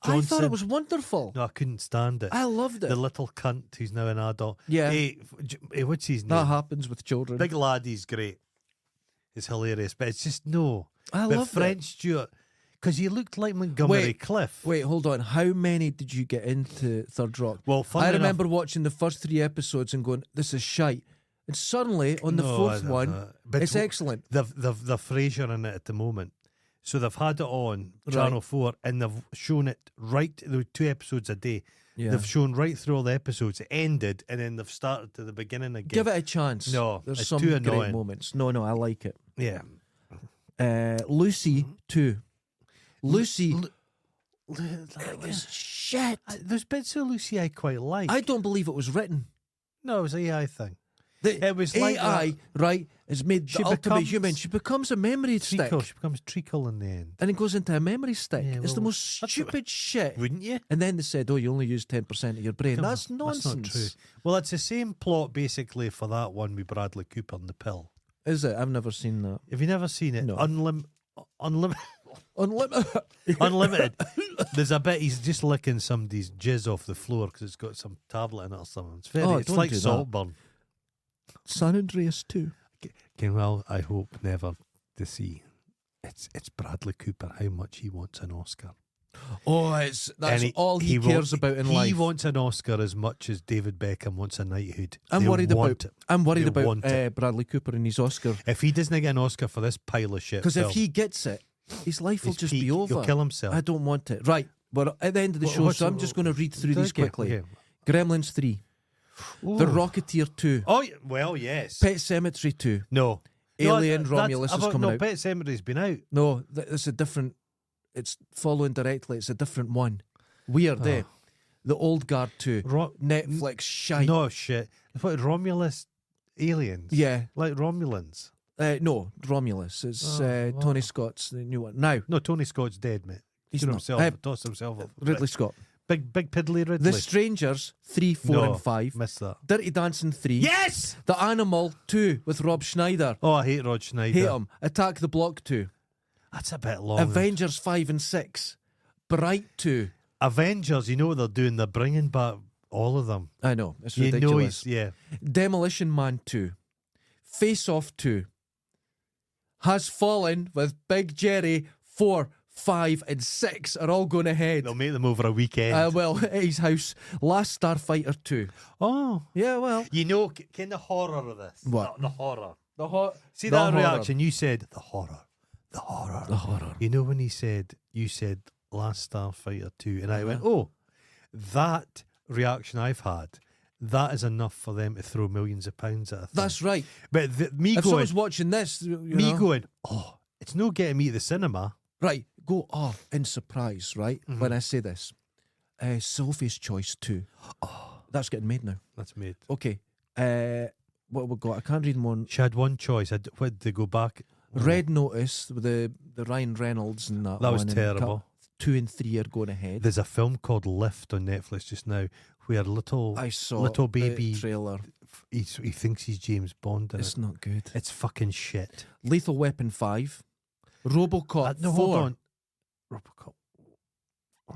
I thought it was wonderful. No, I couldn't stand it. I loved it. The little cunt who's now an adult. Yeah. Hey, what's his That name? happens with children. Big Laddie's great. It's hilarious, but it's just no. I but loved French Stewart, because he looked like Montgomery Cliff. Wait, hold on. How many did you get into Third Rock? Well, funny I enough- remember watching the first 3 episodes and going, "This is shite." And suddenly, on the No, fourth I one, don't know. But it's excellent. They've Frasier in it at the moment. So they've had it on Right. Channel 4 and they've shown it right, there were 2 episodes a day. Yeah. They've shown right through all the episodes. It ended and then they've started to the beginning again. Give it a chance. No, there's it's some too great annoying. moments. No, I like it. Yeah. Lucy too. Lucy. It was shit. There's bits of Lucy I quite like. I don't believe it was written. No, it was an AI thing. The It was like AI, that. right, is made She the ultimate becomes- human. She becomes a memory Treacle. stick. She becomes treacle in the end. And it goes into a memory stick. Yeah, it's the well, most that's stupid shit. Wouldn't you? And then they said, "Oh, you only use 10% of your brain." Come That's on, nonsense. That's not true. Well, it's the same plot basically for that one with Bradley Cooper and the pill. Is it? I've never seen that. Have you never seen it? No. Unlimited. Unlimited. Unlimited. There's a bit he's just licking somebody's jizz off the floor because it's got some tablet in it or something. It's very. Oh, it's don't like do that. Saltburn. San Andreas too. Okay, well, I hope never to see. It's Bradley Cooper. How much he wants an Oscar. Oh, that's And all he cares wa- about in he life. He wants an Oscar as much as David Beckham wants a knighthood. I'm They worried want about. it. I'm worried They about want it. Bradley Cooper and his Oscar, If he doesn't get an Oscar for this pile of shit, because if film, he gets it, his life will his just peak, be over. He'll kill himself. I don't want it. Right, but at the end of the What- show, what's so the- I'm just going to read through these Okay, quickly. okay. Gremlins 3, The Rocketeer 2, Oh, well, yes. Pet Cemetery 2. No. Alien No, Romulus is coming no, out. Pet Cemetery's been out. No, it's a different. It's following directly. It's a different one. Weird, eh? The Old Guard 2. Netflix shite. No shit. What, Romulus aliens? Yeah. Like Romulans. No, Romulus. It's Oh, Tony wow. Scott's the new one. Now, No, Tony Scott's dead, mate. he's Shoot not. himself. Tossed himself off. Ridley Scott. Big piddly Ridley. The Strangers 3, 4, No, and 5. Missed that. Dirty Dancing 3. Yes! The Animal 2 with Rob Schneider. Oh, I hate Rod Schneider. Hate him. Attack the Block 2. That's a bit long. Avengers 5 and 6. Bright 2. Avengers, you know what they're doing? They're bringing back all of them. I know. It's You know ridiculous. he's, yeah. Demolition Man 2. Face Off 2. Has Fallen with Big Jerry 4, 5, and 6 are all going ahead. They'll make them over a weekend. Well, at his house. Last Starfighter 2. Oh. Yeah, well. You know, kind of horror of this. What? The horror. The hot. See that reaction? You said the horror. The horror. The horror. You know when you said Last Starfighter 2 and I went, oh, that reaction I've had, that is enough for them to throw millions of pounds at a thing. That's right. But me If going, someone's watching this, oh, it's no getting me to the cinema. right, go off in surprise, right? Mm-hmm. When I say this, Sophie's Choice 2. Oh, that's getting made now. That's made. Okay. What have we got? I can't read them on. She had one choice. What, they go back? Red Notice with the Ryan Reynolds and that. That was one, and terrible. 2 and 3 are going ahead. There's a film called Lift on Netflix just now where I saw little the baby trailer. he thinks he's James Bond in It's it. not good. It's fucking shit. Lethal Weapon 5. RoboCop No, 4. hold on. Robocop.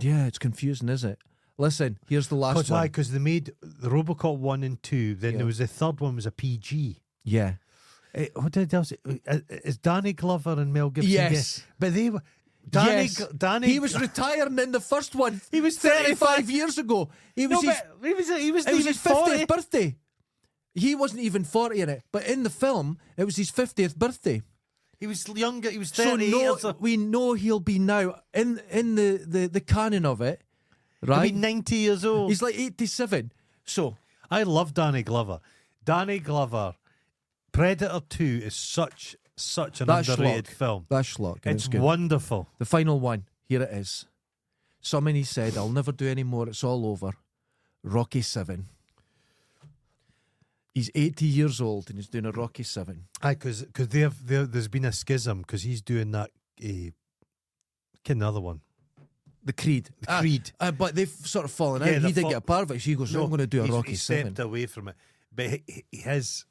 Yeah, it's confusing, is it? Listen, here's the last one. Because they made the RoboCop 1 and 2, then Yeah. there was the third one was a PG. Yeah. What did else? Is Danny Glover and Mel Gibson? Yes. But they were. Danny. He was retiring in the first one. He was 35 years ago. He was No, his, but he was it was even his 40. 50th birthday. He wasn't even 40 in it, but in the film, it was his 50th birthday. He was younger. He was So 30 years old. we know he'll be now in the canon of it, He'll right? be 90 years old. He's like 87. So I love Danny Glover. Danny Glover. Predator 2 is such an That's underrated schlock. film. that's schlock. And It's it's good. wonderful. The final one. Here it is. Somebody said, "I'll never do any more. It's all over." Rocky 7. He's 80 years old and he's doing a Rocky 7. Aye, because there's been a schism because he's doing that. Another one. The Creed. The Creed. But they've sort of fallen Yeah, out. He they're didn't get a part of it. So he goes, I'm going to do a he's- Rocky he's 7. stepped away from it, but his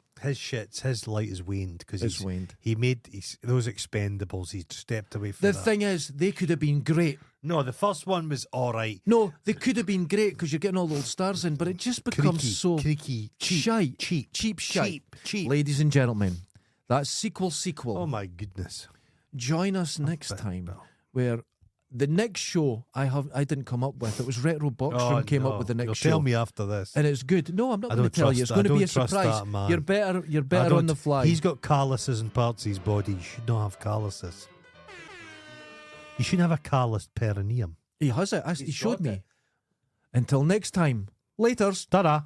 light has waned because It's waned. He made those Expendables. He stepped away from The that. thing is, they could have been great. No, the first one was all right. No, they could have been great because you're getting all the old stars in, but it just becomes so creaky, cheap, shite. cheap shite. cheap. Ladies and gentlemen, that's sequel. Oh my goodness! Join us next time where the next show I didn't come up with. It was Retro Box Room came up with the next You'll show. Tell me after this. And it's good. No, I'm not I going to don't tell you. trust It's that. going to I be a don't trust surprise. that, man. You're I better don't- on the fly. He's got calluses in parts of his body. You should not have calluses. You shouldn't have a calloused perineum. He has it. He He's showed got me. it. Until next time. Laters. Ta-da.